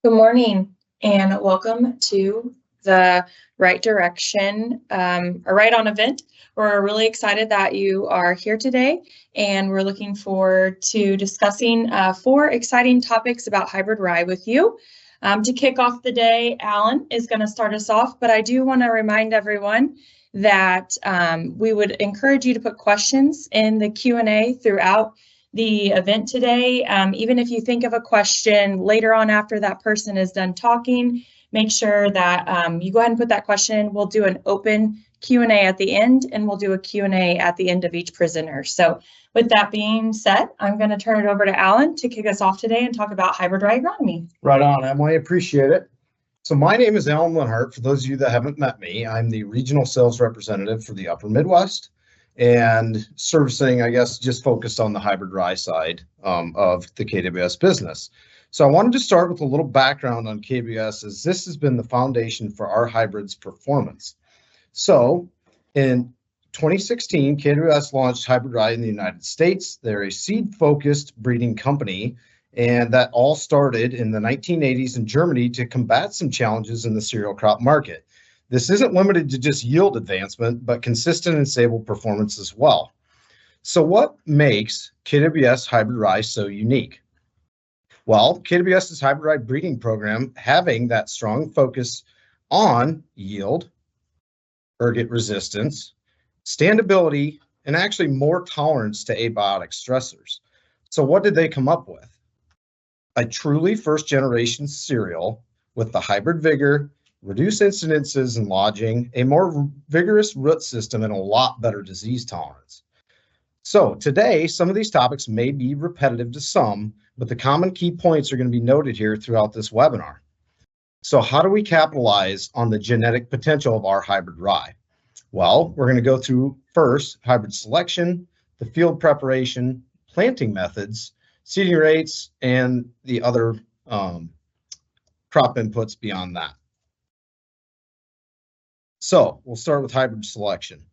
Good morning and welcome to the Right Direction or Right On event. We're really excited that you are here today, and we're looking forward to discussing 4 exciting topics about hybrid rye with you. To kick off the day, Alan is going to start us off, but I do want to remind everyone that we would encourage you to put questions in the Q&A throughout the event today. Even if you think of a question later on after that person is done talking, make sure that you go ahead and put that question. We'll do an open Q&A at the end, and we'll do a Q&A at the end of each presenter. So with that being said, I'm going to turn it over to Alan to kick us off today and talk about hybrid rye agronomy. Right on, Emily. Appreciate it. So my name is Alan Linhart. For those of you that haven't met me, I'm the regional sales representative for the Upper Midwest, and servicing, I guess, just focused on the hybrid rye side of the KWS business. So I wanted to start with a little background on KWS, as this has been the foundation for our hybrids performance. So in 2016, KWS launched hybrid rye in the United States. They're a seed-focused breeding company, and that all started in the 1980s in Germany to combat some challenges in the cereal crop market. This isn't limited to just yield advancement, but consistent and stable performance as well. So what makes KWS Hybrid Rye so unique? Well, KWS's Hybrid Rye breeding program, having that strong focus on yield, ergot resistance, standability, and actually more tolerance to abiotic stressors. So what did they come up with? A truly first-generation cereal with the hybrid vigor, reduced incidences in lodging, a more vigorous root system, and a lot better disease tolerance. So today, some of these topics may be repetitive to some, but the common key points are going to be noted here throughout this webinar. So how do we capitalize on the genetic potential of our hybrid rye? Well, we're going to go through first hybrid selection, the field preparation, planting methods, seeding rates, and the other crop inputs beyond that. So we'll start with hybrid selection.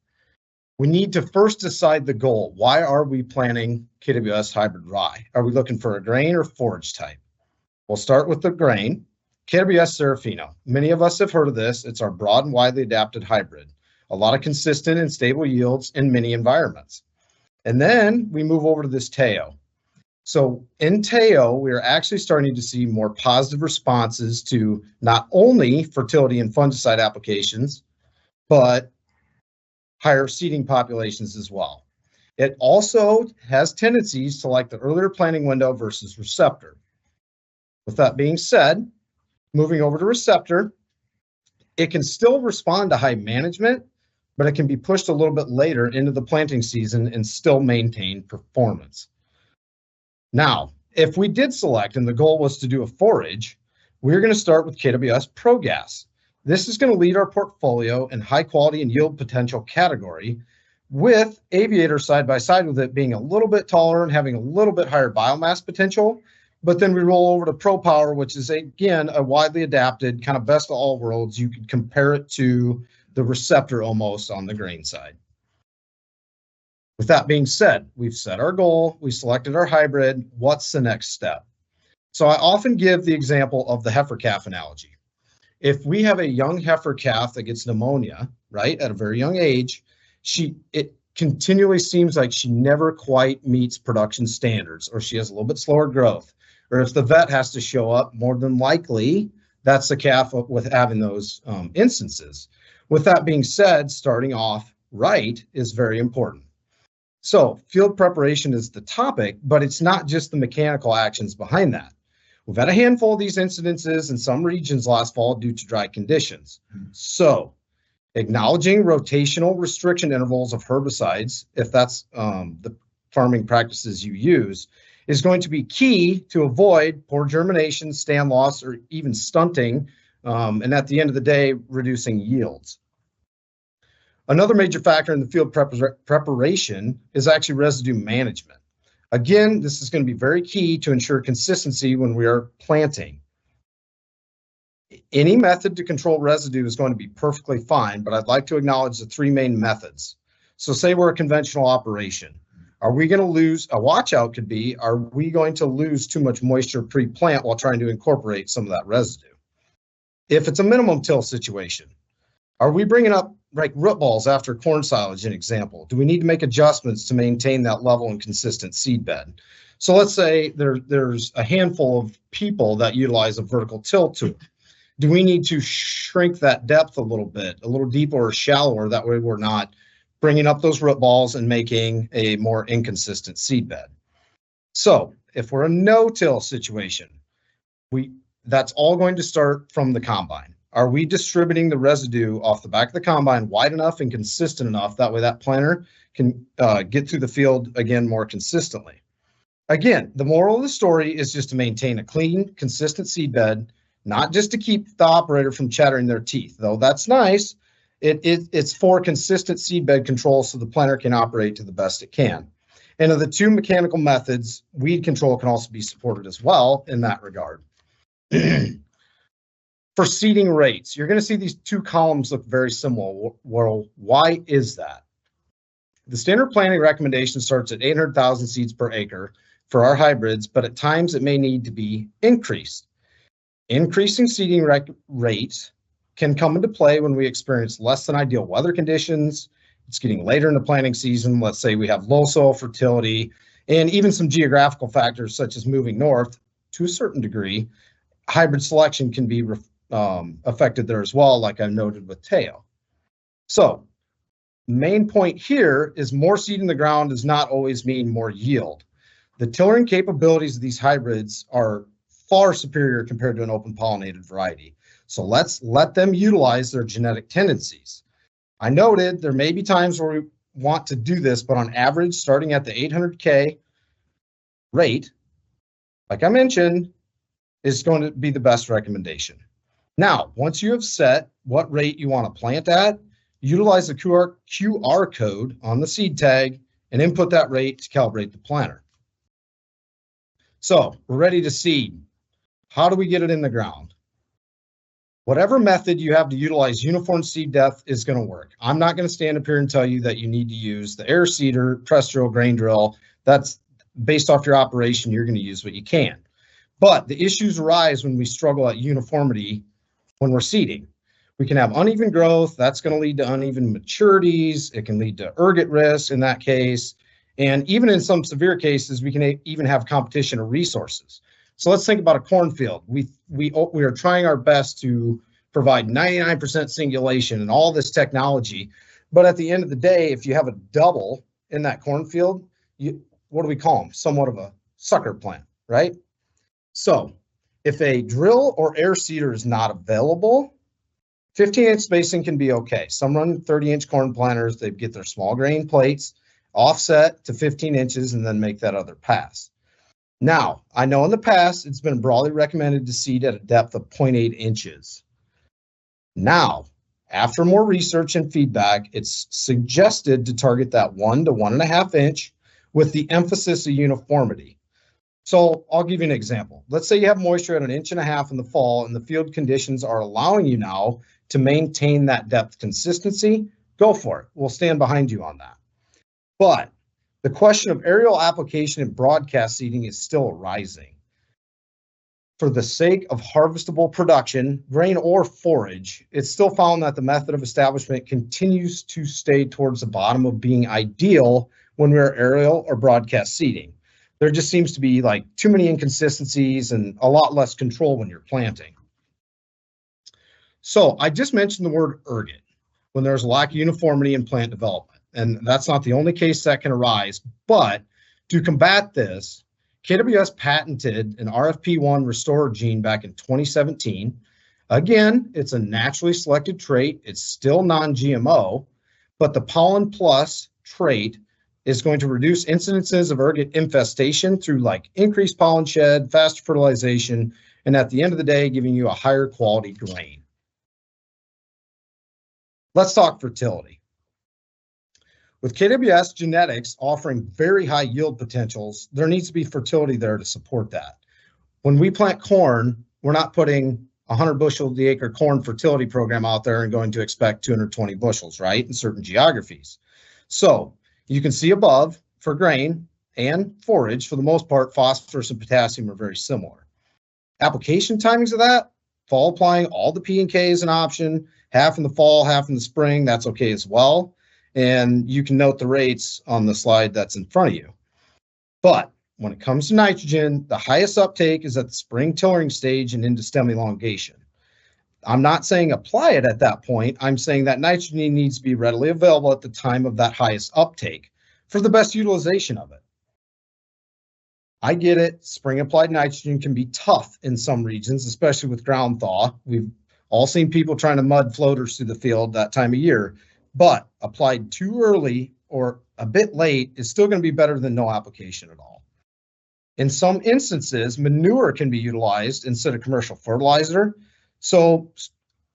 We need to first decide the goal. Why are we planting KWS hybrid rye? Are we looking for a grain or forage type? We'll start with the grain, KWS Serafino. Many of us have heard of this. It's our broad and widely adapted hybrid. A lot of consistent and stable yields in many environments. And then we move over to this Teo. So in Teo, we are actually starting to see more positive responses to not only fertility and fungicide applications, but higher seeding populations as well. It also has tendencies to like the earlier planting window versus receptor. With that being said, moving over to receptor, it can still respond to high management, but it can be pushed a little bit later into the planting season and still maintain performance. Now, if we did select and the goal was to do a forage, we're going to start with KWS ProGas. This is going to lead our portfolio in high quality and yield potential category, with Aviator side by side with it being a little bit taller and having a little bit higher biomass potential. But then we roll over to ProPower, which is again a widely adapted kind of best of all worlds. You could compare it to the receptor almost on the grain side. With that being said, we've set our goal, we selected our hybrid. What's the next step? So I often give the example of the heifer calf analogy. If we have a young heifer calf that gets pneumonia, right, at a very young age, it continually seems like she never quite meets production standards, or she has a little bit slower growth. Or if the vet has to show up, more than likely, that's the calf with having those instances. With that being said, starting off right is very important. So field preparation is the topic, but it's not just the mechanical actions behind that. We've had a handful of these incidences in some regions last fall due to dry conditions. So acknowledging rotational restriction intervals of herbicides, if that's the farming practices you use, is going to be key to avoid poor germination, stand loss, or even stunting, and at the end of the day, reducing yields. Another major factor in the field preparation is actually residue management. Again, this is going to be very key to ensure consistency when we are planting. Any method to control residue is going to be perfectly fine, but I'd like to acknowledge the 3 main methods. So say we're a conventional operation. Are we going to lose, a watch out could be, are we going to lose too much moisture pre-plant while trying to incorporate some of that residue? If it's a minimum till situation, are we bringing up like root balls after corn silage, an example? Do we need to make adjustments to maintain that level and consistent seed bed? So let's say there's a handful of people that utilize a vertical till tool. Do we need to shrink that depth a little bit, a little deeper or shallower? That way we're not bringing up those root balls and making a more inconsistent seed bed. So if we're a no-till situation, that's all going to start from the combine. Are we distributing the residue off the back of the combine wide enough and consistent enough? That way that planter can get through the field again more consistently. Again, the moral of the story is just to maintain a clean, consistent seed bed, not just to keep the operator from chattering their teeth, though that's nice. It's for consistent seed bed control so the planter can operate to the best it can. And of the two mechanical methods, weed control can also be supported as well in that regard. For seeding rates, you're going to see these two columns look very similar. Well, why is that? The standard planting recommendation starts at 800,000 seeds per acre for our hybrids, but at times it may need to be increased. Increasing seeding rates can come into play when we experience less than ideal weather conditions. It's getting later in the planting season. Let's say we have low soil fertility and even some geographical factors such as moving north to a certain degree. Hybrid selection can be affected there as well, like I noted with Teo. So main point here is more seed in the ground does not always mean more yield. The tillering capabilities of these hybrids are far superior compared to an open pollinated variety. So let's let them utilize their genetic tendencies. I noted there may be times where we want to do this, but on average, starting at the 800K rate, like I mentioned, is going to be the best recommendation. Now, once you have set what rate you want to plant at, utilize the QR code on the seed tag and input that rate to calibrate the planter. So we're ready to seed. How do we get it in the ground? Whatever method you have to utilize uniform seed depth is going to work. I'm not going to stand up here and tell you that you need to use the air seeder, press drill, grain drill. That's based off your operation. You're going to use what you can. But the issues arise when we struggle at uniformity when we're seeding. We can have uneven growth. That's going to lead to uneven maturities. It can lead to ergot risk in that case. And even in some severe cases, we can even have competition of resources. So let's think about a cornfield. We are trying our best to provide 99% singulation and all this technology. But at the end of the day, if you have a double in that cornfield, what do we call them? Somewhat of a sucker plant, right? So if a drill or air seeder is not available, 15-inch spacing can be okay. Some run 30-inch corn planters. They get their small grain plates offset to 15 inches and then make that other pass. Now, I know in the past, it's been broadly recommended to seed at a depth of 0.8 inches. Now, after more research and feedback, it's suggested to target that 1 to 1.5 inch with the emphasis of uniformity. So I'll give you an example. Let's say you have moisture at 1.5 inches in the fall and the field conditions are allowing you now to maintain that depth consistency. Go for it. We'll stand behind you on that. But the question of aerial application and broadcast seeding is still arising. For the sake of harvestable production, grain or forage, it's still found that the method of establishment continues to stay towards the bottom of being ideal when we're aerial or broadcast seeding. There just seems to be like too many inconsistencies and a lot less control when you're planting. So I just mentioned the word ergot when there's a lack of uniformity in plant development. And that's not the only case that can arise, but to combat this, KWS patented an RFP1 restorer gene back in 2017. Again, it's a naturally selected trait. It's still non-GMO, but the pollen plus trait is going to reduce incidences of ergot infestation through like increased pollen shed, faster fertilization, and at the end of the day, giving you a higher quality grain. Let's talk fertility. With KWS genetics offering very high yield potentials, there needs to be fertility there to support that. When we plant corn, we're not putting 100 bushel the acre corn fertility program out there and going to expect 220 bushels, right, in certain geographies. So you can see above, for grain and forage. For the most part, phosphorus and potassium are very similar. Application timings of that, fall applying all the P and K is an option, half in the fall, half in the spring, that's okay as well. And you can note the rates on the slide that's in front of you. But when it comes to nitrogen, the highest uptake is at the spring tillering stage and into stem elongation. I'm not saying apply it at that point. I'm saying that nitrogen needs to be readily available at the time of that highest uptake for the best utilization of it. I get it. Spring applied nitrogen can be tough in some regions, especially with ground thaw. We've all seen people trying to mud floaters through the field that time of year, but applied too early or a bit late is still going to be better than no application at all. In some instances, manure can be utilized instead of commercial fertilizer. So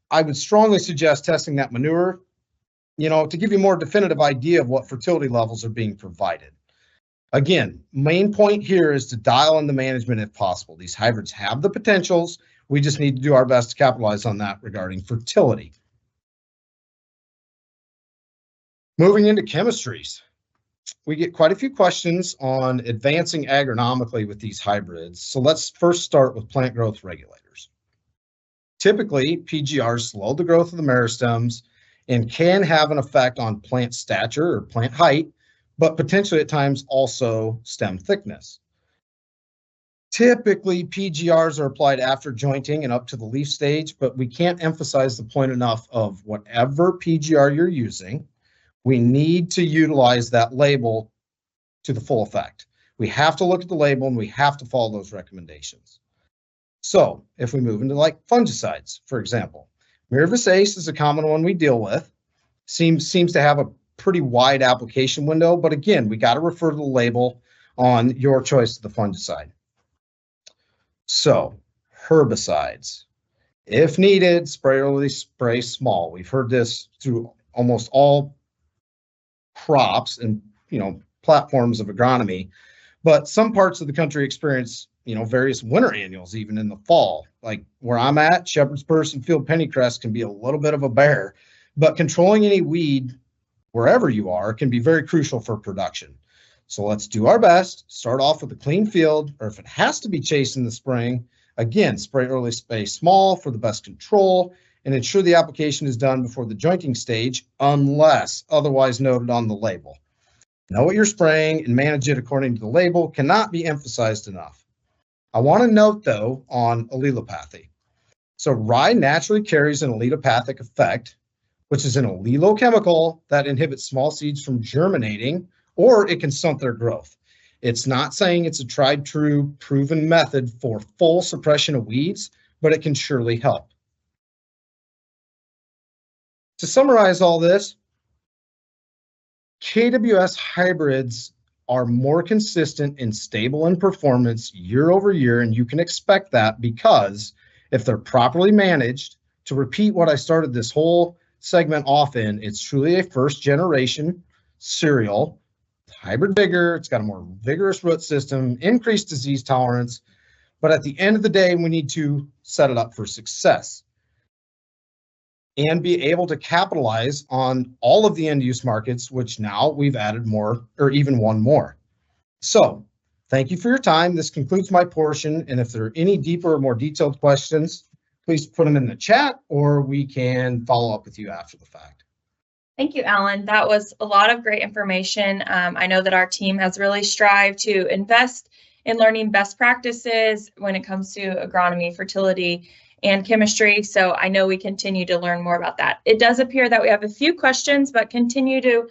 I would strongly suggest testing that manure, to give you a more definitive idea of what fertility levels are being provided. Again, main point here is to dial in the management if possible. These hybrids have the potentials. We just need to do our best to capitalize on that regarding fertility. Moving into chemistries, we get quite a few questions on advancing agronomically with these hybrids. So let's first start with plant growth regulators. Typically, PGRs slow the growth of the meristems and can have an effect on plant stature or plant height, but potentially at times also stem thickness. Typically, PGRs are applied after jointing and up to the leaf stage, but we can't emphasize the point enough of whatever PGR you're using, we need to utilize that label to the full effect. We have to look at the label and we have to follow those recommendations. So if we move into like fungicides, for example, Miravis Ace is a common one we deal with. Seems to have a pretty wide application window, but again, we got to refer to the label on your choice of the fungicide. So herbicides, if needed, spray early, spray small. We've heard this through almost all crops and platforms of agronomy, but some parts of the country experience various winter annuals even in the fall. Like where I'm at, Shepherd's Purse and Field Pennycrest can be a little bit of a bear, but controlling any weed wherever you are can be very crucial for production. So let's do our best, start off with a clean field, or if it has to be chased in the spring, again, spray early, spray small for the best control, and ensure the application is done before the jointing stage, unless otherwise noted on the label. Know what you're spraying and manage it according to the label cannot be emphasized enough. I want to note, though, on allelopathy. So rye naturally carries an allelopathic effect, which is an allelochemical that inhibits small seeds from germinating, or it can stunt their growth. It's not saying it's a tried, true, proven method for full suppression of weeds, but it can surely help. To summarize all this, KWS hybrids are more consistent and stable in performance year over year, and you can expect that because if they're properly managed, to repeat what I started this whole segment off in, it's truly a first generation cereal, hybrid vigor, it's got a more vigorous root system, increased disease tolerance, but at the end of the day, we need to set it up for success and be able to capitalize on all of the end use markets, which now we've added more or even one more. So thank you for your time. This concludes my portion. And if there are any deeper or more detailed questions, please put them in the chat or we can follow up with you after the fact. Thank you, Alan. That was a lot of great information. I know that our team has really strived to invest in learning best practices when it comes to agronomy, fertility, and chemistry. So I know we continue to learn more about that. It does appear that we have a few questions, but continue to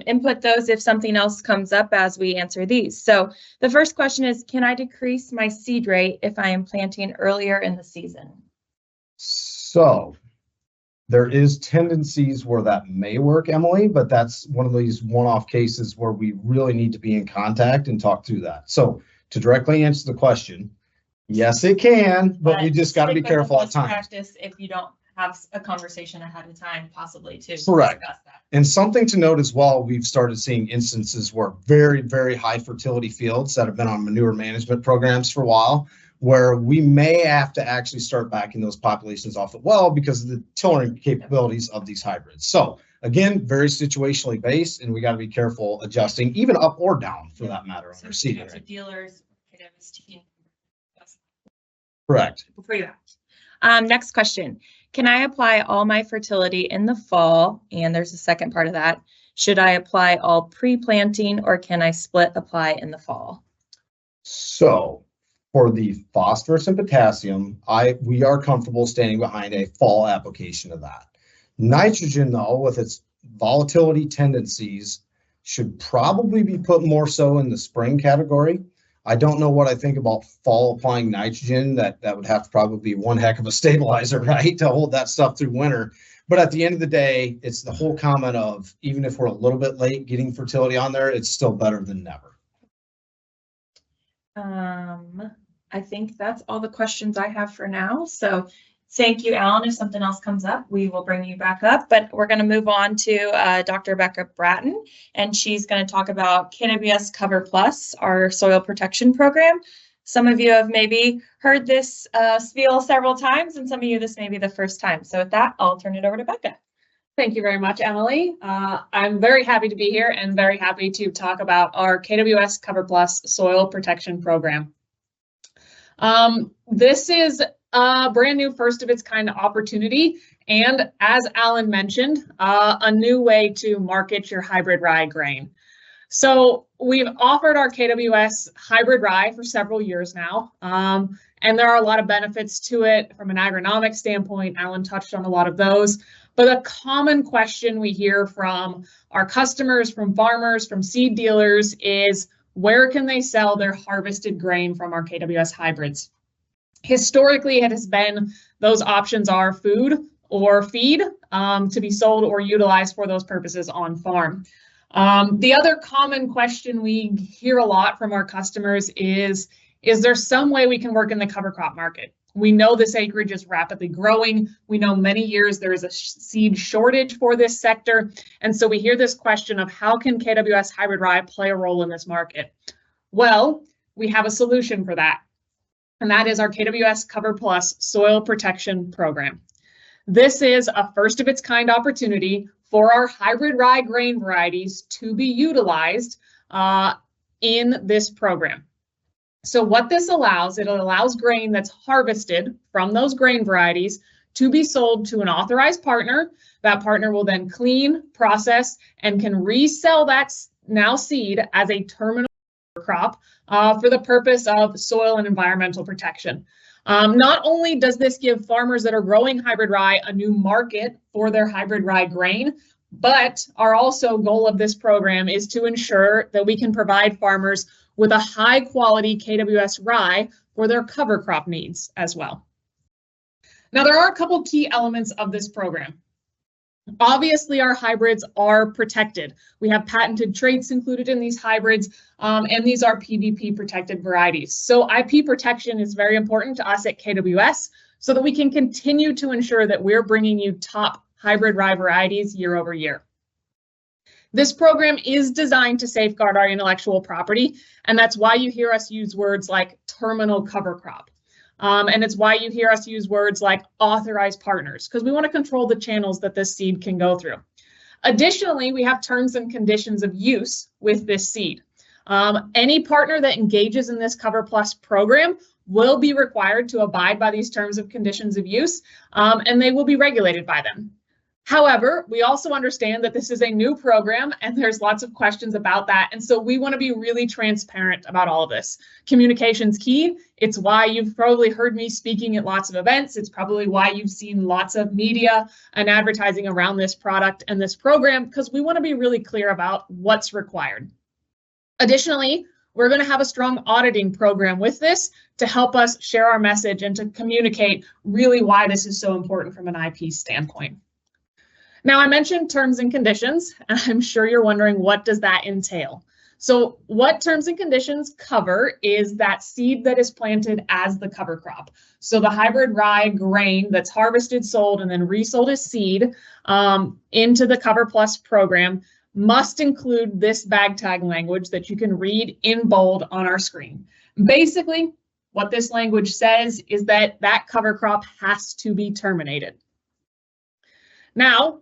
input those if something else comes up as we answer these. So the first question is, can I decrease my seed rate if I am planting earlier in the season? So there is tendencies where that may work, Emily, but that's one of these one-off cases where we really need to be in contact and talk through that. So to directly answer the question, yes, it can, but we just got to be careful at times. Practice if you don't have a conversation ahead of time, possibly to Correct. discuss that. And something to note as well, we've started seeing instances where very, very high fertility fields that have been on manure management programs for a while where we may have to actually start backing those populations off the well because of the tillering capabilities of these hybrids. So again, very situationally based, and we got to be careful adjusting even up or down for that matter on our seeding. Dealers, correct. Before you ask. Next question. Can I apply all my fertility in the fall? And there's a second part of that. Should I apply all pre-planting or can I split apply in the fall? So for the phosphorus and potassium, we are comfortable standing behind a fall application of that. Nitrogen, though, with its volatility tendencies, should probably be put more so in the spring category. I don't know what I think about fall applying nitrogen. That would have to probably be one heck of a stabilizer, right, to hold that stuff through winter. But at the end of the day, it's the whole comment of even if we're a little bit late getting fertility on there, it's still better than never. I think that's all the questions I have for now. So thank you, Alan. If something else comes up, we will bring you back up. But we're going to move on to Dr. Rebecca Bratton, and she's going to talk about KWS Cover Plus, our soil protection program. Some of you have maybe heard this spiel several times, and some of you this may be the first time. So with that, I'll turn it over to Becca. Thank you very much, Emily. I'm very happy to be here and very happy to talk about our KWS Cover Plus soil protection program. This is a brand new first of its kind opportunity, and as Alan mentioned, a new way to market your hybrid rye grain. So we've offered our KWS Hybrid Rye for several years now, and there are a lot of benefits to it from an agronomic standpoint. Alan touched on a lot of those, but a common question we hear from our customers, from farmers, from seed dealers is where can they sell their harvested grain from our KWS hybrids? Historically, it has been those options are food or feed to be sold or utilized for those purposes on farm. The other common question we hear a lot from our customers is there some way we can work in the cover crop market? We know this acreage is rapidly growing. We know many years there is a seed shortage for this sector. And so we hear this question of how can KWS Hybrid Rye play a role in this market? Well, we have a solution for that. And that is our KWS Cover Plus soil protection program. This is a first of its kind opportunity for our hybrid rye grain varieties to be utilized in this program. So what this allows, it allows grain that's harvested from those grain varieties to be sold to an authorized partner. That partner will then clean, process, and can resell that now seed as a terminal crop for the purpose of soil and environmental protection. Not only does this give farmers that are growing hybrid rye a new market for their hybrid rye grain, but our also goal of this program is to ensure that we can provide farmers with a high quality KWS rye for their cover crop needs as well. Now, there are a couple key elements of this program. Obviously, our hybrids are protected. We have patented traits included in these hybrids, and these are PVP protected varieties. So IP protection is very important to us at KWS so that we can continue to ensure that we're bringing you top hybrid rye varieties year over year. This program is designed to safeguard our intellectual property, and that's why you hear us use words like terminal cover crop. And it's why you hear us use words like authorized partners, because we want to control the channels that this seed can go through. Additionally, we have terms and conditions of use with this seed. Any partner that engages in this Cover Plus program will be required to abide by these terms and conditions of use, and they will be regulated by them. However, we also understand that this is a new program and there's lots of questions about that. And so we want to be really transparent about all of this. Communication's key. It's why you've probably heard me speaking at lots of events. It's probably why you've seen lots of media and advertising around this product and this program, because we want to be really clear about what's required. Additionally, we're going to have a strong auditing program with this to help us share our message and to communicate really why this is so important from an IP standpoint. Now, I mentioned terms and conditions, and I'm sure you're wondering, what does that entail? So what terms and conditions cover is that seed that is planted as the cover crop. So the hybrid rye grain that's harvested, sold, and then resold as seed into the Cover Plus program must include this bag tag language that you can read in bold on our screen. Basically, what this language says is that that cover crop has to be terminated. Now,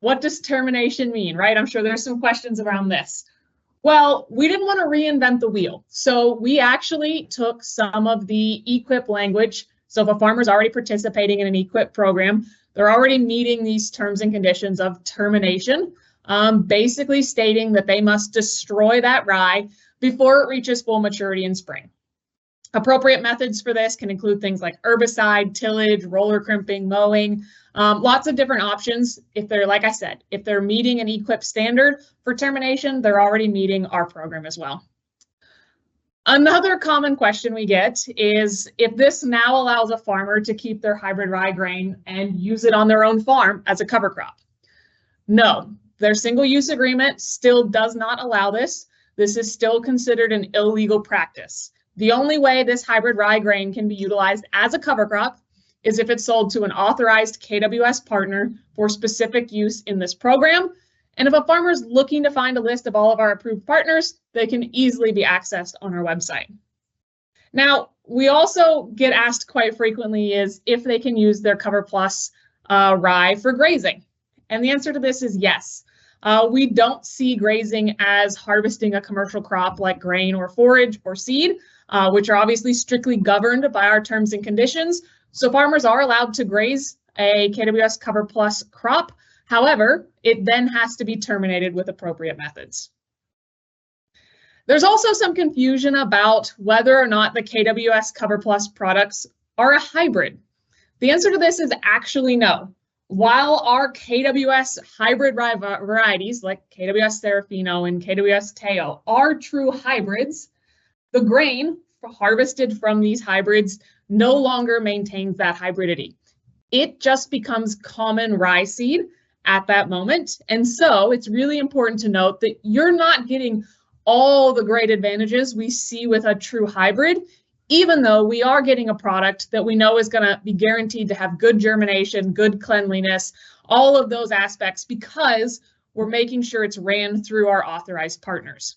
what does termination mean, right? I'm sure there's some questions around this. Well, we didn't want to reinvent the wheel, so we actually took some of the EQIP language. So if a farmer's already participating in an EQIP program, they're already meeting these terms and conditions of termination, basically stating that they must destroy that rye before it reaches full maturity in spring. Appropriate methods for this can include things like herbicide, tillage, roller crimping, mowing, lots of different options. If they're, like I said, if they're meeting an EQIP standard for termination, they're already meeting our program as well. Another common question we get is if this now allows a farmer to keep their hybrid rye grain and use it on their own farm as a cover crop. No, their single use agreement still does not allow this. This is still considered an illegal practice. The only way this hybrid rye grain can be utilized as a cover crop is if it's sold to an authorized KWS partner for specific use in this program. And if a farmer is looking to find a list of all of our approved partners, they can easily be accessed on our website. Now, we also get asked quite frequently is if they can use their Cover Plus rye for grazing. And the answer to this is yes. We don't see grazing as harvesting a commercial crop like grain or forage or seed, which are obviously strictly governed by our terms and conditions. So farmers are allowed to graze a KWS Cover Plus crop. However, it then has to be terminated with appropriate methods. There's also some confusion about whether or not the KWS Cover Plus products are a hybrid. The answer to this is actually no. While our KWS hybrid rye varieties like KWS Serafino and KWS Teo are true hybrids, the grain harvested from these hybrids no longer maintains that hybridity. It just becomes common rye seed at that moment. And so it's really important to note that you're not getting all the great advantages we see with a true hybrid, even though we are getting a product that we know is going to be guaranteed to have good germination, good cleanliness, all of those aspects, because we're making sure it's ran through our authorized partners.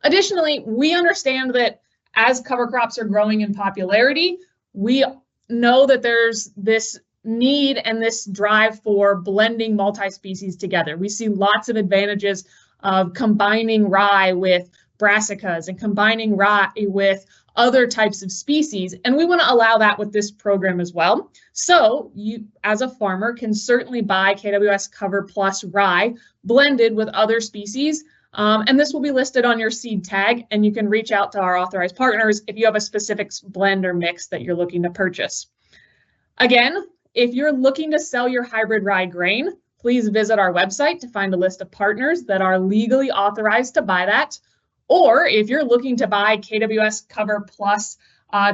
Additionally, we understand that as cover crops are growing in popularity, we know that there's this need and this drive for blending multi-species together. We see lots of advantages of combining rye with brassicas and combining rye with other types of species, and we want to allow that with this program as well. So you, as a farmer, can certainly buy KWS Cover Plus rye blended with other species, and this will be listed on your seed tag, and you can reach out to our authorized partners if you have a specific blend or mix that you're looking to purchase. Again, if you're looking to sell your hybrid rye grain, please visit our website to find a list of partners that are legally authorized to buy that. Or if you're looking to buy KWS Cover Plus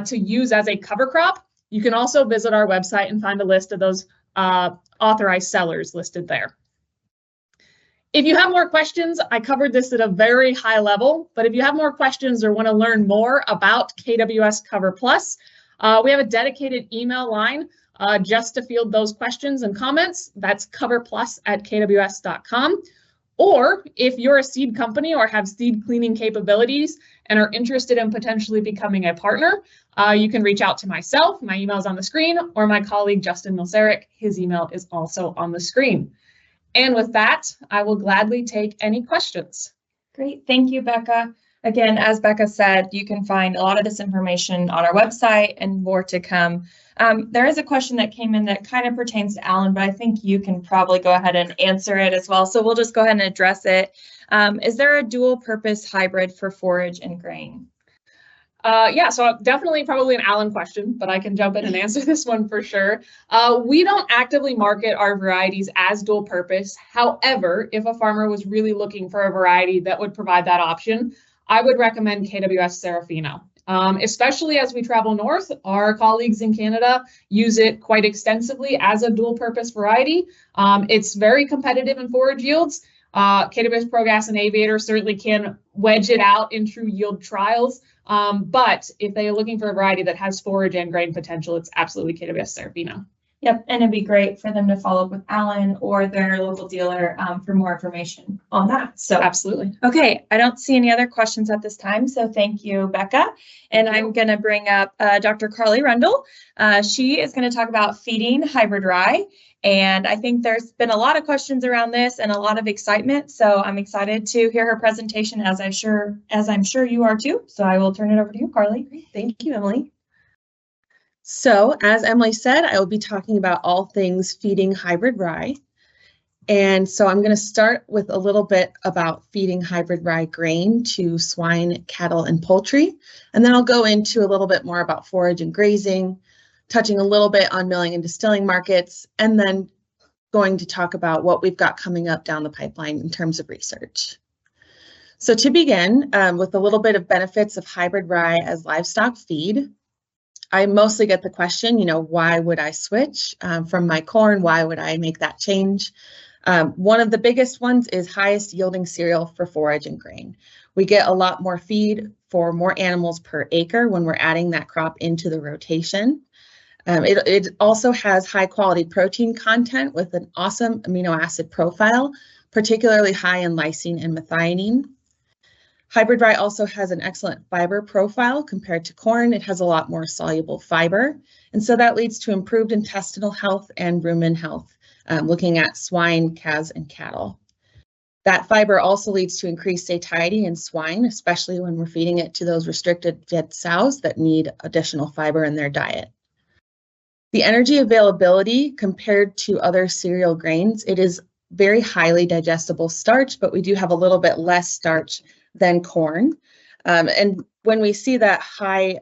to use as a cover crop, you can also visit our website and find a list of those authorized sellers listed there. If you have more questions, I covered this at a very high level, but if you have more questions or want to learn more about KWS Cover Plus, we have a dedicated email line just to field those questions and comments. That's coverplus@kws.com. Or if you're a seed company or have seed cleaning capabilities and are interested in potentially becoming a partner, you can reach out to myself. My email is on the screen, or my colleague, Justin Milseric. His email is also on the screen. And with that, I will gladly take any questions. Great, thank you, Becca. Again, as Becca said, you can find a lot of this information on our website and more to come. There is a question that came in that kind of pertains to Alan, but I think you can probably go ahead and answer it as well. So we'll just go ahead and address it. Is there a dual purpose hybrid for forage and grain? Yeah, so definitely probably an Alan question, but I can jump in and answer this one for sure. We don't actively market our varieties as dual purpose. However, if a farmer was really looking for a variety that would provide that option, I would recommend KWS Serafino. Especially as we travel north, our colleagues in Canada use it quite extensively as a dual purpose variety. It's very competitive in forage yields. KWS ProGas and Aviator certainly can wedge it out in true yield trials. But if they are looking for a variety that has forage and grain potential, it's absolutely KWS Serafino. Yep, and it'd be great for them to follow up with Alan or their local dealer for more information on that. So Absolutely. okay, I don't see any other questions at this time, so thank you, Becca. And I'm going to bring up Dr. Carly Rundle. She is going to talk about feeding hybrid rye. And I think there's been a lot of questions around this and a lot of excitement. So I'm excited to hear her presentation, as I'm sure you are too. So I will turn it over to you, Carly. Thank you, Emily. So, as Emily said, I will be talking about all things feeding hybrid rye. And so I'm going to start with a little bit about feeding hybrid rye grain to swine, cattle, and poultry. And then I'll go into a little bit more about forage and grazing, touching a little bit on milling and distilling markets, and then going to talk about what we've got coming up down the pipeline in terms of research. So to begin with a little bit of benefits of hybrid rye as livestock feed, I mostly get the question, why would I switch from my corn? Why would I make that change? One of the biggest ones is highest yielding cereal for forage and grain. We get a lot more feed for more animals per acre when we're adding that crop into the rotation. It also has high quality protein content with an awesome amino acid profile, particularly high in lysine and methionine. Hybrid rye also has an excellent fiber profile compared to corn. It has a lot more soluble fiber, and so that leads to improved intestinal health and rumen health, looking at swine, calves, and cattle. That fiber also leads to increased satiety in swine, especially when we're feeding it to those restricted fed sows that need additional fiber in their diet. The energy availability compared to other cereal grains, it is very highly digestible starch, but we do have a little bit less starch than corn. And when we see that high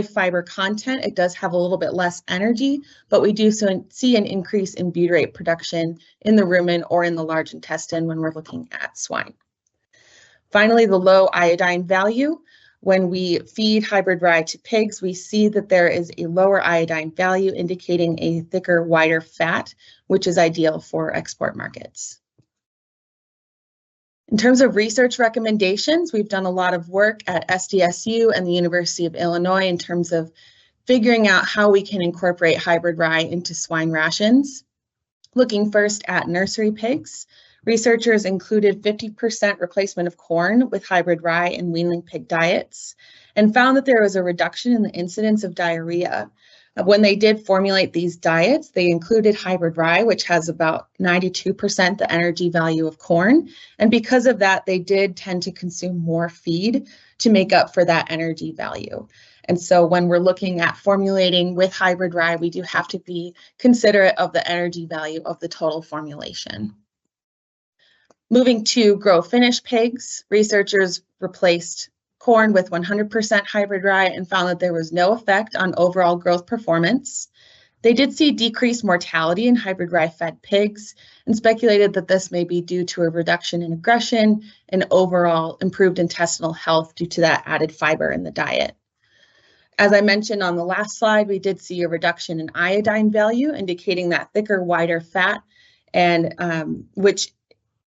fiber content, it does have a little bit less energy, but we do see an increase in butyrate production in the rumen or in the large intestine when we're looking at swine. Finally, the low iodine value. When we feed hybrid rye to pigs, we see that there is a lower iodine value indicating a thicker, wider fat, which is ideal for export markets. In terms of research recommendations, we've done a lot of work at SDSU and the University of Illinois in terms of figuring out how we can incorporate hybrid rye into swine rations. Looking first at nursery pigs, researchers included 50% replacement of corn with hybrid rye in weanling pig diets and found that there was a reduction in the incidence of diarrhea. When they did formulate these diets, they included hybrid rye, which has about 92% the energy value of corn. And because of that, they did tend to consume more feed to make up for that energy value. And so when we're looking at formulating with hybrid rye, we do have to be considerate of the energy value of the total formulation. Moving to grow finish pigs, researchers replaced corn with 100% hybrid rye and found that there was no effect on overall growth performance. They did see decreased mortality in hybrid rye fed pigs and speculated that this may be due to a reduction in aggression and overall improved intestinal health due to that added fiber in the diet. As I mentioned on the last slide, we did see a reduction in iodine value, indicating that thicker, wider fat, and which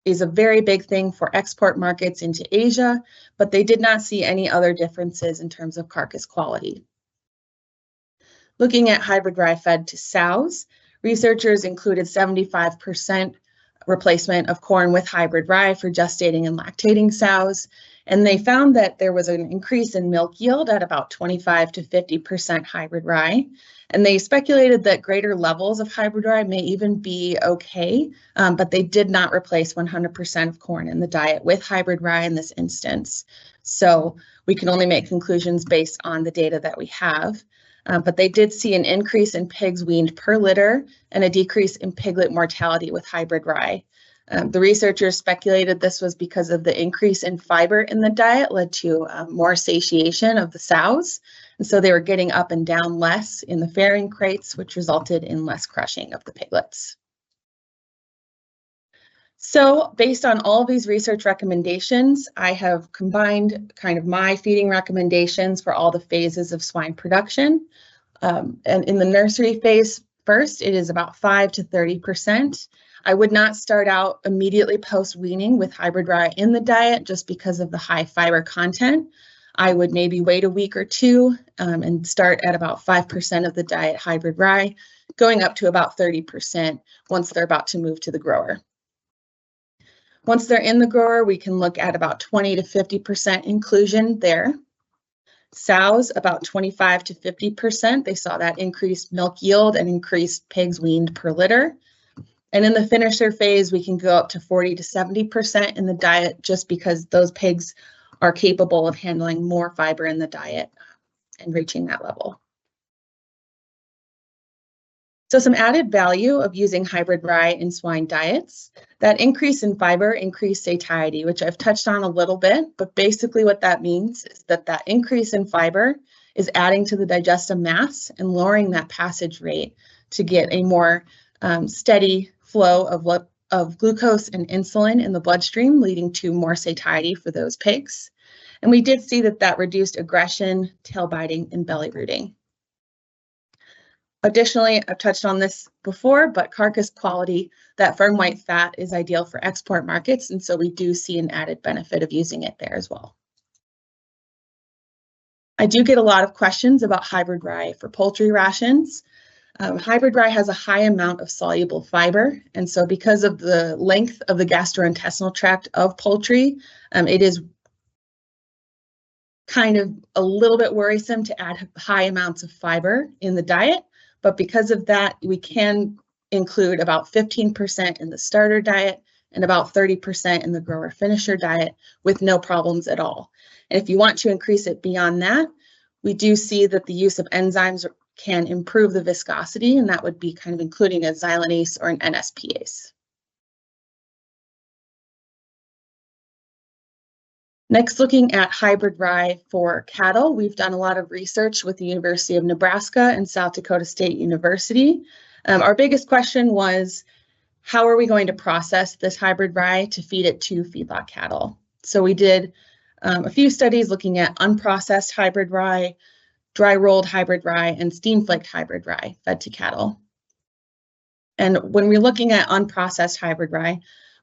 is a very big thing for export markets into Asia, but they did not see any other differences in terms of carcass quality. Looking at hybrid rye fed to sows, researchers included 75% replacement of corn with hybrid rye for gestating and lactating sows, and they found that there was an increase in milk yield at about 25 to 50% hybrid rye. And they speculated that greater levels of hybrid rye may even be okay, but they did not replace 100% of corn in the diet with hybrid rye in this instance. So we can only make conclusions based on the data that we have. But they did see an increase in pigs weaned per litter and a decrease in piglet mortality with hybrid rye. The researchers speculated this was because of the increase in fiber in the diet led to more satiation of the sows. And so they were getting up and down less in the farrowing crates, which resulted in less crushing of the piglets. So based on all of these research recommendations, I have combined kind of my feeding recommendations for all the phases of swine production. And in the nursery phase, first, it is about 5 to 30%. I would not start out immediately post-weaning with hybrid rye in the diet just because of the high fiber content. I would maybe wait a week or two and start at about 5% of the diet hybrid rye going up to about 30% once they're about to move to the grower. Once they're in the grower, we can look at about 20 to 50% inclusion there. Sows, about 25 to 50%. They saw that increased milk yield and increased pigs weaned per litter. And in the finisher phase, we can go up to 40 to 70% in the diet just because those pigs are capable of handling more fiber in the diet and reaching that level. So some added value of using hybrid rye in swine diets, that increase in fiber, increased satiety, which I've touched on a little bit, but basically what that means is that that increase in fiber is adding to the digestive mass and lowering that passage rate to get a more steady flow of glucose and insulin in the bloodstream, leading to more satiety for those pigs. And we did see that that reduced aggression, tail biting, and belly rooting. Additionally, I've touched on this before, but carcass quality, that firm white fat is ideal for export markets, and so we do see an added benefit of using it there as well. I do get a lot of questions about hybrid rye for poultry rations. Hybrid rye has a high amount of soluble fiber, and so because of the length of the gastrointestinal tract of poultry, it is kind of a little bit worrisome to add high amounts of fiber in the diet. But because of that, we can include about 15% in the starter diet and about 30% in the grower finisher diet with no problems at all. And if you want to increase it beyond that, we do see that the use of enzymes can improve the viscosity, and that would be kind of including a xylanase or an NSPase. Next, looking at hybrid rye for cattle, we've done a lot of research with the University of Nebraska and South Dakota State University. Our biggest question was, how are we going to process this hybrid rye to feed it to feedlot cattle? So we did a few studies looking at unprocessed hybrid rye, dry rolled hybrid rye, and steam flaked hybrid rye fed to cattle. And when we're looking at unprocessed hybrid rye,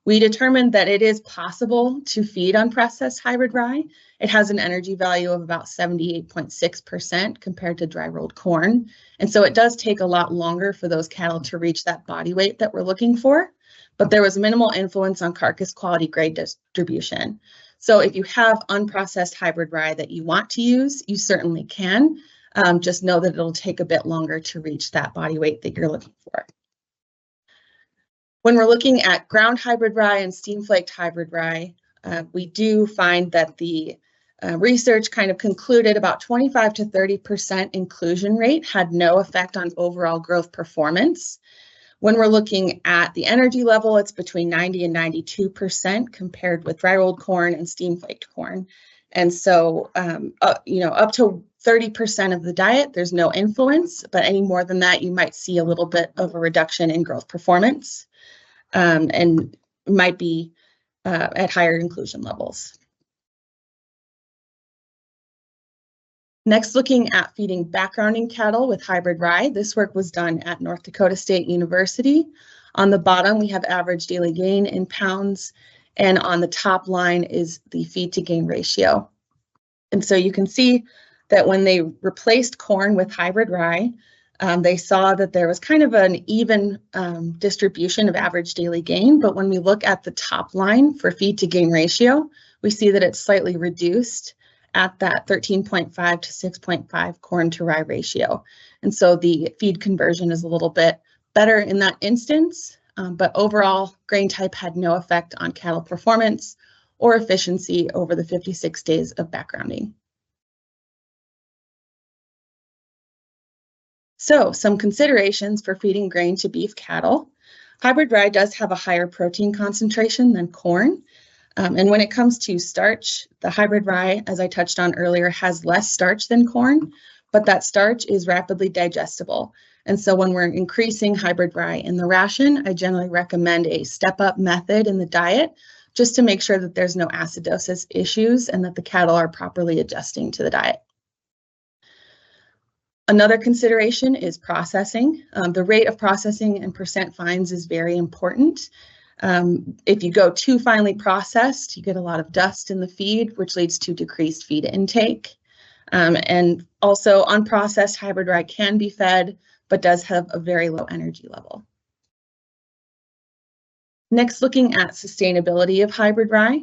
we determined that it is possible to feed unprocessed hybrid rye. It has an energy value of about 78.6% compared to dry rolled corn. And so it does take a lot longer for those cattle to reach that body weight that we're looking for, but there was minimal influence on carcass quality grade distribution. So if you have unprocessed hybrid rye that you want to use, you certainly can. Just know that it'll take a bit longer to reach that body weight that you're looking for. When we're looking at ground hybrid rye and steam flaked hybrid rye, we do find that the research kind of concluded about 25 to 30% inclusion rate had no effect on overall growth performance. When we're looking at the energy level, it's between 90 and 92% compared with dry rolled corn and steam flaked corn. And so, up to 30% of the diet, there's no influence, but any more than that, you might see a little bit of a reduction in growth performance. And might be at higher inclusion levels. Next, looking at feeding backgrounding cattle with hybrid rye. This work was done at North Dakota State University. On the bottom, we have average daily gain in pounds, and on the top line is the feed to gain ratio. And so you can see that when they replaced corn with hybrid rye, they saw that there was kind of an even distribution of average daily gain, but when we look at the top line for feed to gain ratio, we see that it's slightly reduced at that 13.5 to 6.5 corn to rye ratio. And so the feed conversion is a little bit better in that instance, but overall grain type had no effect on cattle performance or efficiency over the 56 days of backgrounding. So some considerations for feeding grain to beef cattle. Hybrid rye does have a higher protein concentration than corn. And when it comes to starch, the hybrid rye, as I touched on earlier, has less starch than corn, but that starch is rapidly digestible. And so when we're increasing hybrid rye in the ration, I generally recommend a step-up method in the diet just to make sure that there's no acidosis issues and that the cattle are properly adjusting to the diet. Another consideration is processing. The rate of processing and percent fines is very important. If you go too finely processed, you get a lot of dust in the feed, which leads to decreased feed intake. And also unprocessed hybrid rye can be fed but does have a very low energy level. Next, looking at sustainability of hybrid rye.